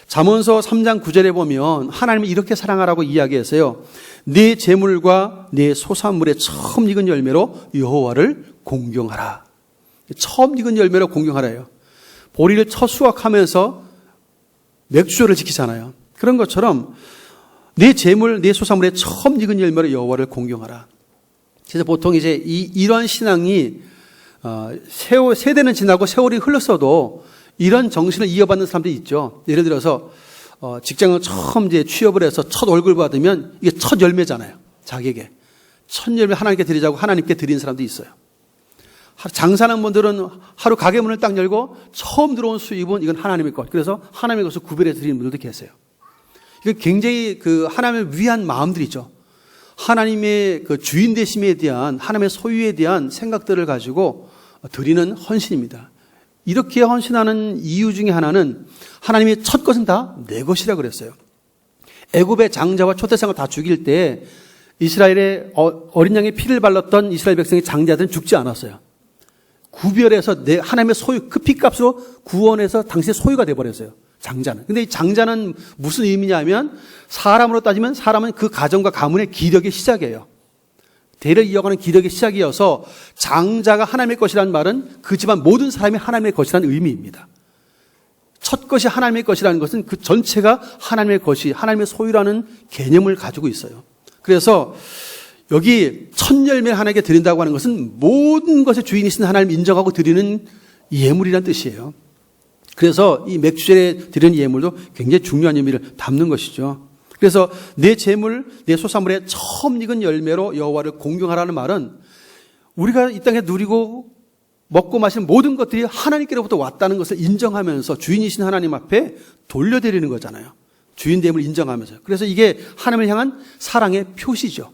Speaker 1: 잠언서 3장 9절에 보면 하나님을 이렇게 사랑하라고 이야기했어요. 네 재물과 네 소산물의 처음 익은 열매로 여호와를 공경하라. 처음 익은 열매로 공경하라요. 보리를 첫 수확하면서 맥주절을 지키잖아요. 그런 것처럼 내 재물, 내 소산물의 처음 익은 열매로 여호와를 공경하라. 그래서 보통 이제 이런 신앙이 세대는 지나고 세월이 흘렀어도 이런 정신을 이어받는 사람들이 있죠. 예를 들어서 직장을 처음 이제 취업을 해서 첫 월급을 받으면 이게 첫 열매잖아요. 자기에게 첫 열매 하나님께 드리자고 하나님께 드린 사람도 있어요. 장사하는 분들은 하루 가게 문을 딱 열고 처음 들어온 수입은 이건 하나님의 것. 그래서 하나님의 것을 구별해 드리는 분들도 계세요. 이거 굉장히 그 하나님을 위한 마음들이죠. 하나님의 그 주인 되심에 대한 하나님의 소유에 대한 생각들을 가지고 드리는 헌신입니다. 이렇게 헌신하는 이유 중에 하나는 하나님의 첫 것은 다 내 것이라 그랬어요. 애굽의 장자와 초태상을 다 죽일 때 이스라엘의 어린 양의 피를 발랐던 이스라엘 백성의 장자들은 죽지 않았어요. 구별해서 하나님의 소유, 그 피값으로 구원해서 당신의 소유가 돼버렸어요. 장자는. 근데 이 장자는 무슨 의미냐 하면 사람으로 따지면 사람은 그 가정과 가문의 기력의 시작이에요. 대를 이어가는 기력의 시작이어서 장자가 하나님의 것이라는 말은 그 집안 모든 사람이 하나님의 것이라는 의미입니다. 첫 것이 하나님의 것이라는 것은 그 전체가 하나님의 것이, 하나님의 소유라는 개념을 가지고 있어요. 그래서 여기 첫 열매를 하나님께 드린다고 하는 것은 모든 것의 주인이신 하나님을 인정하고 드리는 예물이라는 뜻이에요. 그래서 이 맥주절에 드리는 예물도 굉장히 중요한 의미를 담는 것이죠. 그래서 내 재물, 내 소산물의 처음 익은 열매로 여호와를 공경하라는 말은 우리가 이 땅에 누리고 먹고 마시는 모든 것들이 하나님께로부터 왔다는 것을 인정하면서 주인이신 하나님 앞에 돌려드리는 거잖아요. 주인됨을 인정하면서. 그래서 이게 하나님을 향한 사랑의 표시죠.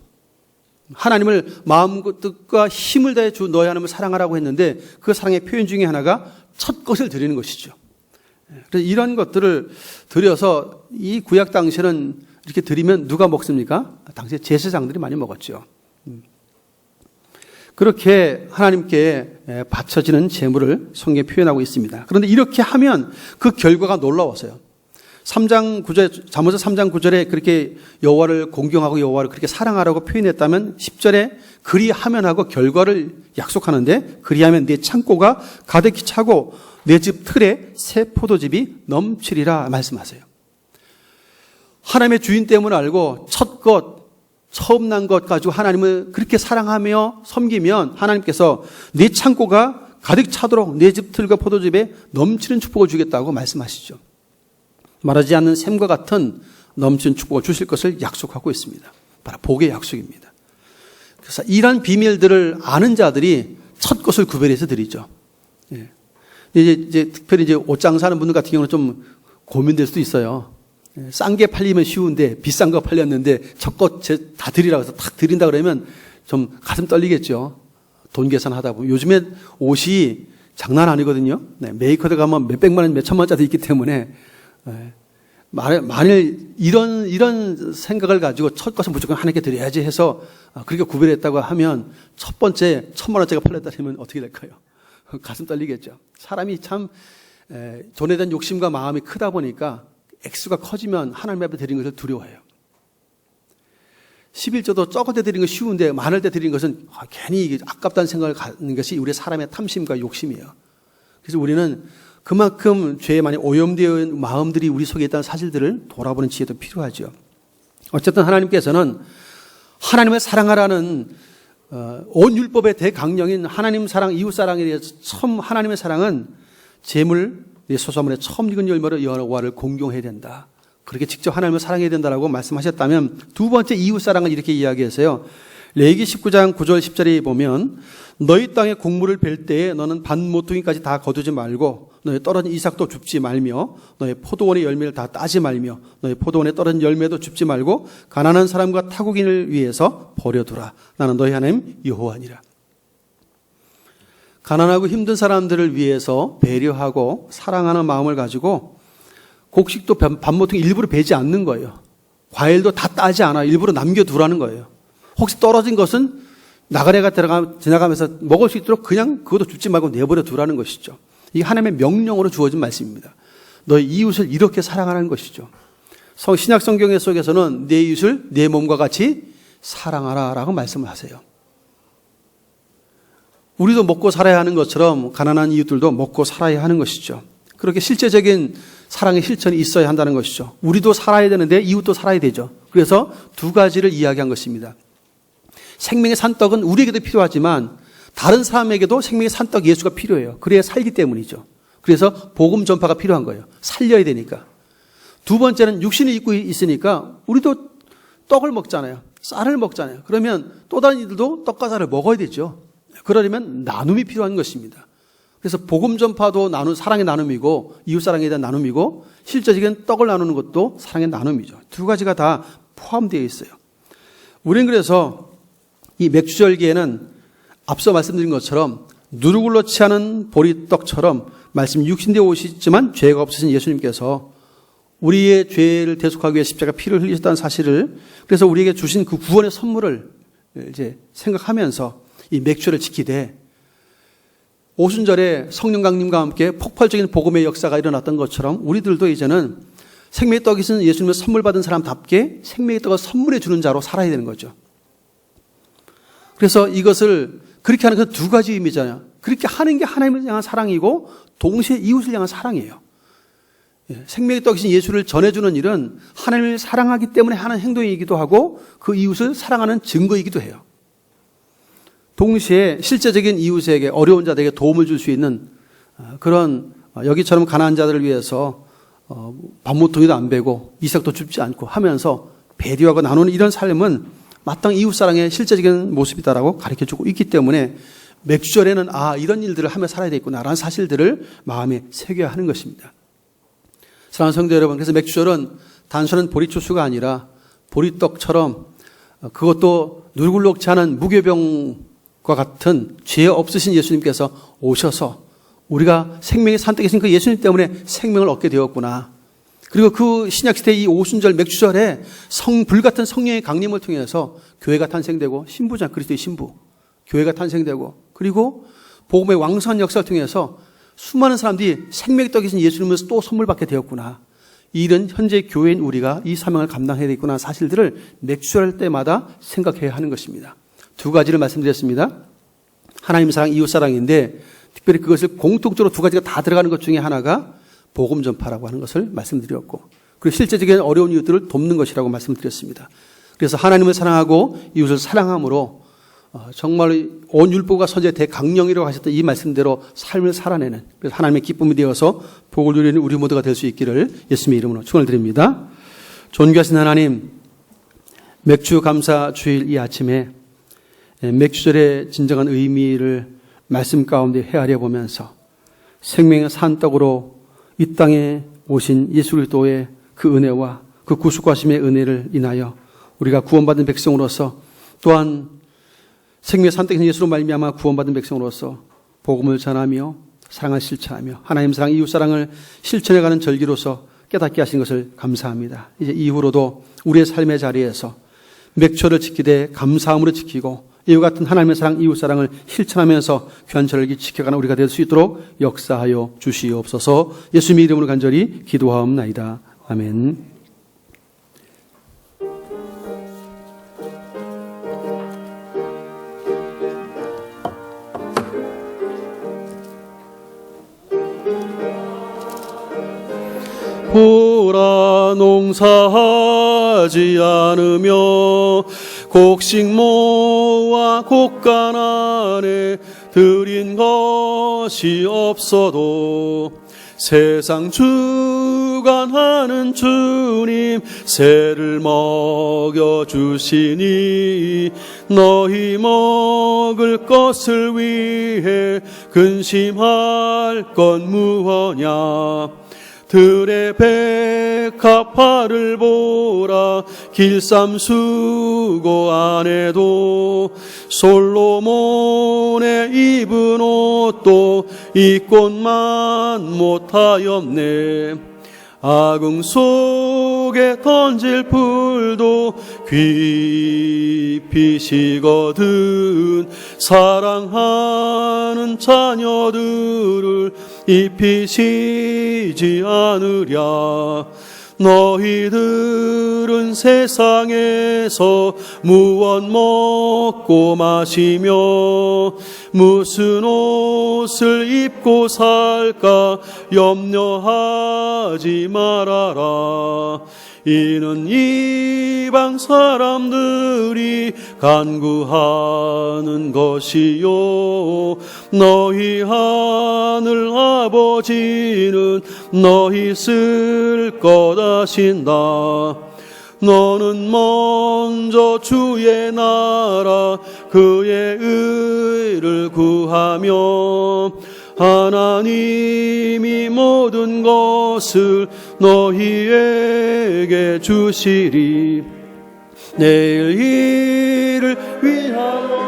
Speaker 1: 하나님을 마음과 뜻과 힘을 다해 주 너희 하나님을 사랑하라고 했는데 그 사랑의 표현 중에 하나가 첫 것을 드리는 것이죠. 그래서 이런 것들을 드려서 이 구약 당시에는 이렇게 드리면 누가 먹습니까? 당시에 제사장들이 많이 먹었죠. 그렇게 하나님께 바쳐지는 제물을 성경에 표현하고 있습니다. 그런데 이렇게 하면 그 결과가 놀라워서요. 3장 9절, 잠언서 3장 9절에 그렇게 여호와를 공경하고 여호와를 그렇게 사랑하라고 표현했다면 10절에 그리하면 하고 결과를 약속하는데 그리하면 네 창고가 가득히 차고 내 집 틀에 새 포도즙이 넘치리라 말씀하세요. 하나님의 주인됨을 알고 첫 것, 처음 난 것 가지고 하나님을 그렇게 사랑하며 섬기면 하나님께서 네 창고가 가득 차도록 내 집 틀과 포도즙에 넘치는 축복을 주겠다고 말씀하시죠. 말하지 않는 샘과 같은 넘치는 축복을 주실 것을 약속하고 있습니다. 바로 복의 약속입니다. 그래서 이런 비밀들을 아는 자들이 첫 것을 구별해서 드리죠. 예. 이제 특별히 이제 옷 장사하는 분들 같은 경우는 좀 고민될 수도 있어요. 싼 게 팔리면 쉬운데 비싼 거 팔렸는데 첫 것 다 드리라고 해서 탁 드린다 그러면 좀 가슴 떨리겠죠. 돈 계산하다 보면. 요즘에 옷이 장난 아니거든요. 네, 메이커드 가면 몇백만 원, 몇천만 원짜리 있기 때문에 만일 이런 생각을 가지고 첫 것은 무조건 하나님께 드려야지 해서 그렇게 구별했다고 하면 첫 번째 1,000만 원짜리가 팔렸다면 어떻게 될까요? 가슴 떨리겠죠. 사람이 참 돈에 대한 욕심과 마음이 크다 보니까 액수가 커지면 하나님 앞에 드리는 것을 두려워해요. 11조도 적을 때 드리는 건 쉬운데 많을 때 드리는 것은 괜히 아깝다는 생각을 갖는 것이 우리 사람의 탐심과 욕심이에요. 그래서 우리는 그만큼 죄에 많이 오염되어 있는 마음들이 우리 속에 있다는 사실들을 돌아보는 지혜도 필요하죠. 어쨌든 하나님께서는 하나님을 사랑하라는 온 율법의 대강령인 하나님 사랑, 이웃 사랑에 대해서 처음 하나님의 사랑은 재물, 내 소산물의 처음 익은 열매로 여호와를 공경해야 된다. 그렇게 직접 하나님을 사랑해야 된다라고 말씀하셨다면 두 번째 이웃 사랑은 이렇게 이야기해서요. 레위기 19장 9절 10절에 보면 너희 땅에 곡물을 벨 때에 너는 반 모퉁이까지 다 거두지 말고 너희 떨어진 이삭도 줍지 말며 너희 포도원의 열매를 다 따지 말며 너희 포도원에 떨어진 열매도 줍지 말고 가난한 사람과 타국인을 위해서 버려두라. 나는 너희 하나님 여호와니라. 가난하고 힘든 사람들을 위해서 배려하고 사랑하는 마음을 가지고 곡식도 반 모퉁이 일부러 베지 않는 거예요. 과일도 다 따지 않아. 일부러 남겨두라는 거예요. 혹시 떨어진 것은 나그네가 지나가면서 먹을 수 있도록 그냥 그것도 줍지 말고 내버려 두라는 것이죠. 이게 하나님의 명령으로 주어진 말씀입니다. 너희 이웃을 이렇게 사랑하라는 것이죠. 신약 성경 속에서는 내 이웃을 내 몸과 같이 사랑하라라고 말씀을 하세요. 우리도 먹고 살아야 하는 것처럼 가난한 이웃들도 먹고 살아야 하는 것이죠. 그렇게 실제적인 사랑의 실천이 있어야 한다는 것이죠. 우리도 살아야 되는데 이웃도 살아야 되죠. 그래서 두 가지를 이야기한 것입니다. 생명의 산떡은 우리에게도 필요하지만 다른 사람에게도 생명의 산떡 예수가 필요해요. 그래야 살기 때문이죠. 그래서 복음 전파가 필요한 거예요. 살려야 되니까. 두 번째는 육신을 입고 있으니까 우리도 떡을 먹잖아요. 쌀을 먹잖아요. 그러면 또 다른 이들도 떡과 쌀을 먹어야 되죠. 그러려면 나눔이 필요한 것입니다. 그래서 복음 전파도 사랑의 나눔이고 이웃사랑에 대한 나눔이고 실제적인 떡을 나누는 것도 사랑의 나눔이죠. 두 가지가 다 포함되어 있어요. 우리는 그래서 이 맥주절기에는 앞서 말씀드린 것처럼 누룩을 취 하는 보리떡처럼 말씀 육신되어 오시지만 죄가 없으신 예수님께서 우리의 죄를 대속하기 위해 십자가 피를 흘리셨다는 사실을 그래서 우리에게 주신 그 구원의 선물을 이제 생각하면서 이 맥주를 지키되 오순절에 성령 강림과 함께 폭발적인 복음의 역사가 일어났던 것처럼 우리들도 이제는 생명의 떡이신 예수님을 선물 받은 사람답게 생명의 떡을 선물해 주는 자로 살아야 되는 거죠. 그래서 이것을 그렇게 하는 그 두 가지 의미잖아요. 그렇게 하는 게 하나님을 향한 사랑이고 동시에 이웃을 향한 사랑이에요. 생명의 떡이신 예수를 전해주는 일은 하나님을 사랑하기 때문에 하는 행동이기도 하고 그 이웃을 사랑하는 증거이기도 해요. 동시에 실제적인 이웃에게 어려운 자들에게 도움을 줄 수 있는 그런 여기처럼 가난한 자들을 위해서 밥모퉁이도 안 베고 이삭도 줍지 않고 하면서 배려하고 나누는 이런 삶은 마땅히 이웃사랑의 실제적인 모습이다라고 가르쳐주고 있기 때문에 맥주절에는 이런 일들을 하며 살아야 되겠구나라는 사실들을 마음에 새겨야 하는 것입니다. 사랑하는 성도 여러분, 그래서 맥주절은 단순한 보리초수가 아니라 보리떡처럼 그것도 누르굴록지 않은 무교병과 같은 죄 없으신 예수님께서 오셔서 우리가 생명의 산떡이신 그 예수님 때문에 생명을 얻게 되었구나. 그리고 그 신약시대 이 오순절 맥주절에 불같은 성령의 강림을 통해서 교회가 탄생되고 신부잖아요. 그리스도의 신부. 교회가 탄생되고 그리고 복음의 왕성한 역사를 통해서 수많은 사람들이 생명의 떡이신 예수님을 또 선물 받게 되었구나. 이 일은 현재 교회인 우리가 이 사명을 감당해야 되겠구나 사실들을 맥주할 때마다 생각해야 하는 것입니다. 두 가지를 말씀드렸습니다. 하나님 사랑, 이웃 사랑인데 특별히 그것을 공통적으로 두 가지가 다 들어가는 것 중에 하나가 복음 전파라고 하는 것을 말씀드렸고 그리고 실제적인 어려운 이웃들을 돕는 것이라고 말씀드렸습니다. 그래서 하나님을 사랑하고 이웃을 사랑함으로 정말 온 율법과 선지의 대강령이라고 하셨던 이 말씀대로 삶을 살아내는 그래서 하나님의 기쁨이 되어서 복을 누리는 우리 모두가 될 수 있기를 예수님의 이름으로 축원을 드립니다. 존귀하신 하나님, 맥주 감사 주일 이 아침에 맥주절의 진정한 의미를 말씀 가운데 헤아려 보면서 생명의 산떡으로 이 땅에 오신 예수 그리스도의 그 은혜와 그 구속하심의 은혜를 인하여 우리가 구원받은 백성으로서 또한 생명의 산떡이신 예수로 말미암아 구원받은 백성으로서 복음을 전하며 사랑을 실천하며 하나님 사랑, 이웃 사랑을 실천해가는 절기로서 깨닫게 하신 것을 감사합니다. 이제 이후로도 우리의 삶의 자리에서 맥주를 지키되 감사함으로 지키고 이와 같은 하나님의 사랑, 이웃 사랑을 실천하면서 귀한 절기 지켜가는 우리가 될 수 있도록 역사하여 주시옵소서. 예수님의 이름으로 간절히 기도하옵나이다. 아멘. 보라 농사하지 않으며 곡식 모아 곡간 안에 들인 것이 없어도 세상 주관하는 주님 새를 먹여주시니 너희 먹을 것을 위해 근심할 건 무엇냐. 들의 백합화를 보라 길쌈수고 안에도 솔로몬의 입은 옷도 입곤만 못하였네. 아궁 속에 던질 풀도 깊이 식거든 사랑하는 자녀들을 입히시지 않으랴. 너희들은 세상에서 무엇 먹고 마시며 무슨 옷을 입고 살까 염려하지 말아라. 이는 이방 사람들이 간구하는 것이요 너희 하늘 아버지는 너희 쓸 것 아신다. 너는 먼저 주의 나라 그의 의를 구하며 하나님이 모든 것을 너희에게 주시리. 내일 일을 위하여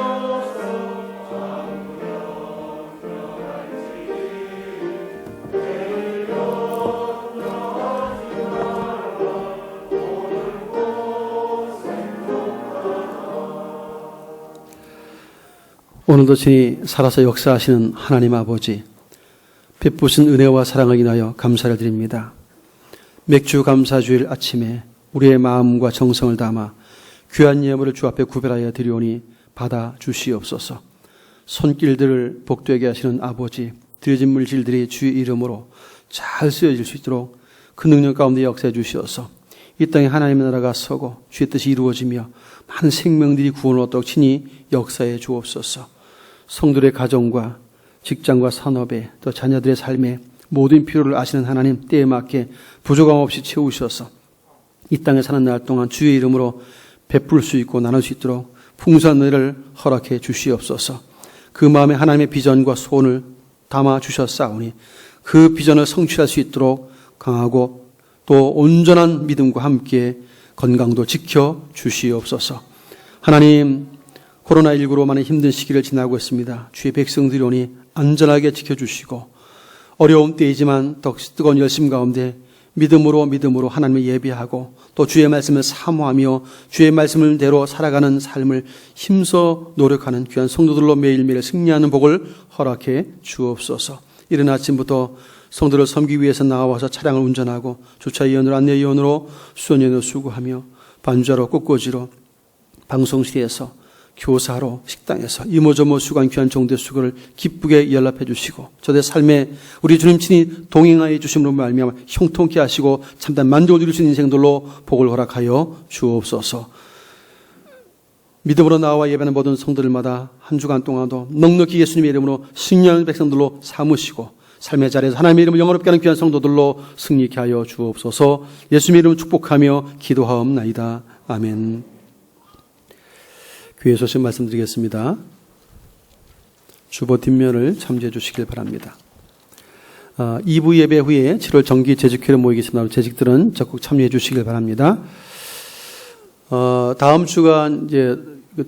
Speaker 1: 오늘도 친히 살아서 역사하시는 하나님 아버지, 베푸신 은혜와 사랑을 인하여 감사를 드립니다. 맥주 감사주일 아침에 우리의 마음과 정성을 담아 귀한 예물을 주 앞에 구별하여 드리오니 받아 주시옵소서. 손길들을 복되게 하시는 아버지, 드려진 물질들이 주의 이름으로 잘 쓰여질 수 있도록 그 능력 가운데 역사해 주시어서 이 땅에 하나님의 나라가 서고 주의 뜻이 이루어지며 많은 생명들이 구원을 얻도록 친히 역사해 주옵소서. 성도들의 가정과 직장과 산업에 또 자녀들의 삶에 모든 필요를 아시는 하나님, 때에 맞게 부족함 없이 채우셔서 이 땅에 사는 날 동안 주의 이름으로 베풀 수 있고 나눌 수 있도록 풍성한 은혜를 허락해 주시옵소서. 그 마음에 하나님의 비전과 소원을 담아 주셨사오니 그 비전을 성취할 수 있도록 강하고 또 온전한 믿음과 함께 건강도 지켜 주시옵소서. 하나님, 코로나19로 많은 힘든 시기를 지나고 있습니다. 주의 백성들이 오니 안전하게 지켜주시고 어려운 때이지만 더 뜨거운 열심 가운데 믿음으로 하나님을 예배하고 또 주의 말씀을 사모하며 주의 말씀을 대로 살아가는 삶을 힘써 노력하는 귀한 성도들로 매일매일 승리하는 복을 허락해 주옵소서. 이른 아침부터 성도를 섬기기 위해서 나와서 차량을 운전하고 주차위원으로 안내위원으로 수원위원으로 수고하며 반주하러 꽃꽂이로 방송실에서 교사로 식당에서 이모저모 수고한 귀한 종대 수고를 기쁘게 연락해 주시고 저দের 삶에 우리 주님 친히 동행하여 주심으로 말미암아 형통케 하시고 참된 만족을 누릴 수 있는 인생들로 복을 허락하여 주옵소서. 믿음으로 나와 예배하는 모든 성도들마다 한 주간 동안도 넉넉히 예수님의 이름으로 승리하는 백성들로 삼으시고 삶의 자리에서 하나님의 이름을 영화롭게 하는 귀한 성도들로 승리케 하여 주옵소서. 예수님의 이름을 축복하며 기도하옵나이다. 아멘. 교회 소식 말씀드리겠습니다. 주보 뒷면을 참조해 주시길 바랍니다. 2부 예배 후에 7월 정기 재직회를 모이겠습니다. 재직들은 적극 참여해 주시길 바랍니다. 다음 주간 이제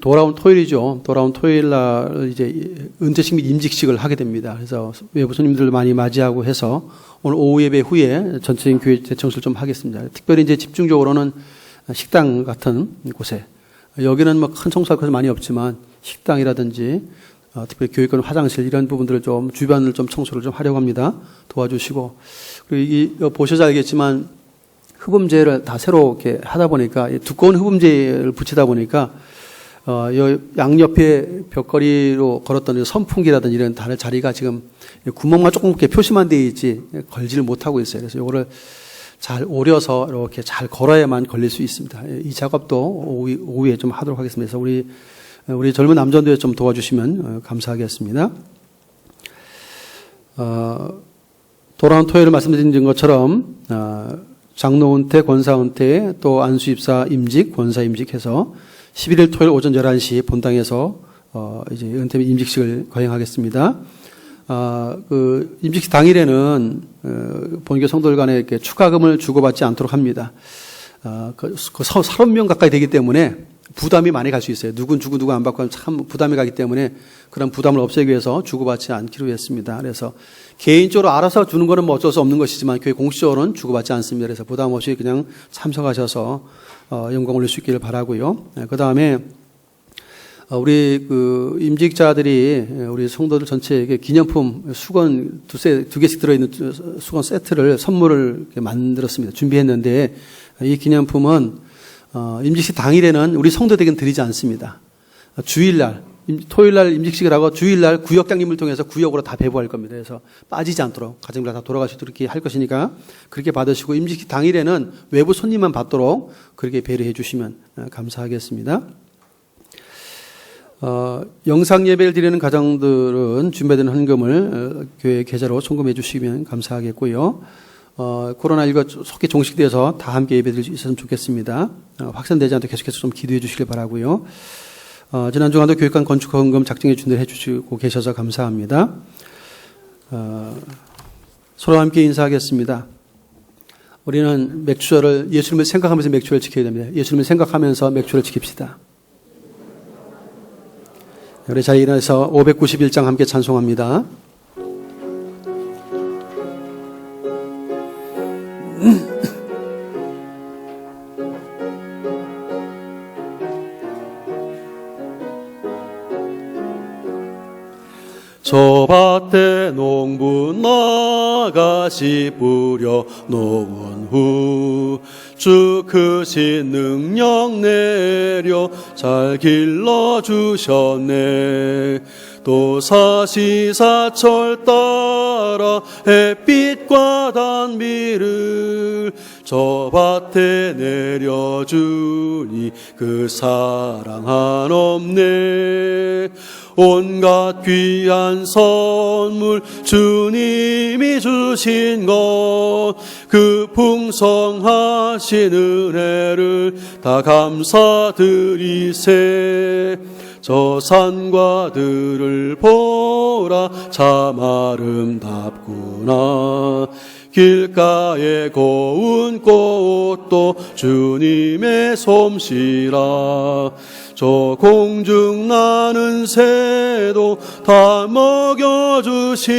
Speaker 1: 돌아온 토요일이죠. 돌아온 토요일 날 이제 은퇴식 및 임직식을 하게 됩니다. 그래서 외부 손님들 많이 맞이하고 해서 오늘 오후 예배 후에 전체적인 교회 대청소를 좀 하겠습니다. 특별히 이제 집중적으로는 식당 같은 곳에 여기는 뭐 큰 청소할 것은 많이 없지만 식당이라든지 특별히 교육관 화장실 이런 부분들을 좀 주변을 좀 청소를 좀 하려고 합니다. 도와주시고 그리고 보셔서 알겠지만 흡음재를 다 새로 이렇게 하다 보니까 두꺼운 흡음재를 붙이다 보니까 양옆에 벽걸이로 걸었던 선풍기라든지 이런 다른 자리가 지금 구멍만 조금 이렇게 표시만 되어 있지 걸지를 못하고 있어요. 그래서 이거를 잘 오려서 이렇게 잘 걸어야만 걸릴 수 있습니다. 이 작업도 오후에 좀 하도록 하겠습니다. 그래서 우리 젊은 남전도에 좀 도와주시면 감사하겠습니다. 돌아온 토요일 말씀드린 것처럼 장로 은퇴, 권사 은퇴, 또 안수 입사 임직, 권사 임직해서 11일 토요일 오전 11시 본당에서 이제 은퇴 및 임직식을 거행하겠습니다. 그 임직식 당일에는 본교 성도들 간에 이렇게 추가금을 주고받지 않도록 합니다. 그 30명 가까이 되기 때문에 부담이 많이 갈 수 있어요. 누구 안 받고 하면 참 부담이 가기 때문에 그런 부담을 없애기 위해서 주고받지 않기로 했습니다. 그래서 개인적으로 알아서 주는 거는 뭐 어쩔 수 없는 것이지만 교회 공식적으로는 주고받지 않습니다. 그래서 부담 없이 그냥 참석하셔서 영광 올릴 수 있기를 바라고요. 그 다음에 우리 그 임직자들이 우리 성도들 전체에게 기념품 수건 두 개씩 들어있는 수건 세트를 선물을 만들었습니다. 준비했는데 이 기념품은 임직식 당일에는 우리 성도들에게는 드리지 않습니다. 주일날, 토요일날 임직식을 하고 주일날 구역장님을 통해서 구역으로 다 배부할 겁니다. 그래서 빠지지 않도록 가정들 다 돌아갈 수 있도록 이렇게 할 것이니까 그렇게 받으시고 임직식 당일에는 외부 손님만 받도록 그렇게 배려해 주시면 감사하겠습니다. 영상 예배를 드리는 가정들은 준비된 헌금을 교회 계좌로 송금해 주시면 감사하겠고요. 코로나19가 속히 종식돼서 다 함께 예배 드릴 수 있었으면 좋겠습니다. 확산되지 않도록 계속해서 좀 기도해 주시길 바라고요. 지난 주간도 교육관 건축 헌금 작정해 준비를 해 주시고 계셔서 감사합니다. 서로 함께 인사하겠습니다. 우리는 맥주를 예수님을 생각하면서 맥주를 지켜야 됩니다. 예수님을 생각하면서 맥주를 지킵시다. 우리 자리에 일어나서 591장 함께 찬송합니다. 저 밭에 농부 나가시 뿌려 놓은 후 주 크신 능력 내려 잘 길러주셨네. 또 사시사철 따라 햇빛과 단비를 저 밭에 내려주니 그 사랑 한없네. 온갖 귀한 선물 주님이 주신 것 그 풍성하신 은혜를 다 감사드리세. 저 산과 들을 보라 참 아름답구나. 길가에 고운 꽃도 주님의 솜씨라. 저 공중 나는 새도 다 먹여주시니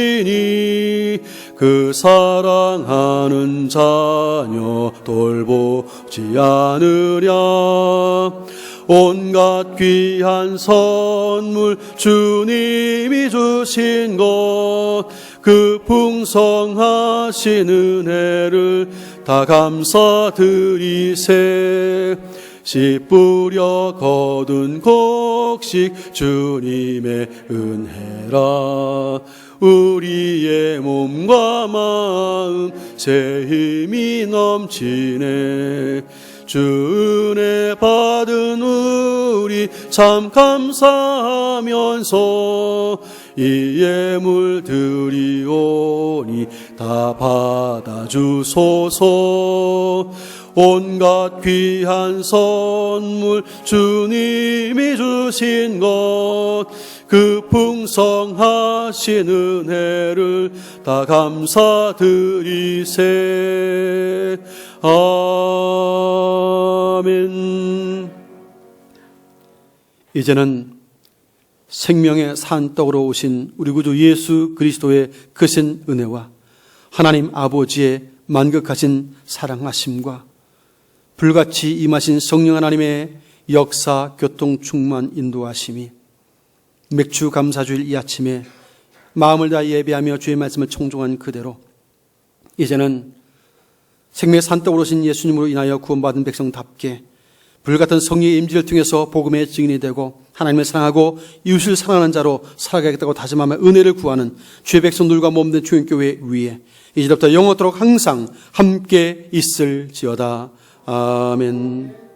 Speaker 1: 그 사랑하는 자녀 돌보지 않으랴. 온갖 귀한 선물 주님이 주신 것 그 풍성하신 은혜를 다 감사드리세. 씨 뿌려 거둔 곡식 주님의 은혜라. 우리의 몸과 마음 새 힘이 넘치네. 주 은혜 받은 우리 참 감사하면서 이 예물 드리오니 다 받아주소서. 온갖 귀한 선물 주님이 주신 것 그 풍성하신 은혜를 다 감사드리세. 아멘. 이제는 생명의 산떡으로 오신 우리 구주 예수 그리스도의 크신 은혜와 하나님 아버지의 만극하신 사랑하심과 불같이 임하신 성령 하나님의 역사, 교통, 충만, 인도하심이 맥주 감사주일 이 아침에 마음을 다해 예배하며 주의 말씀을 청종한 그대로 이제는 생명의 산떡으로 오신 예수님으로 인하여 구원받은 백성답게 불같은 성령의 임재를 통해서 복음의 증인이 되고 하나님을 사랑하고 이웃을 사랑하는 자로 살아가겠다고 다짐하며 은혜를 구하는 주의 백성들과 몸된 주인교회 위에 이제부터 영원토록 항상 함께 있을지어다. 아멘.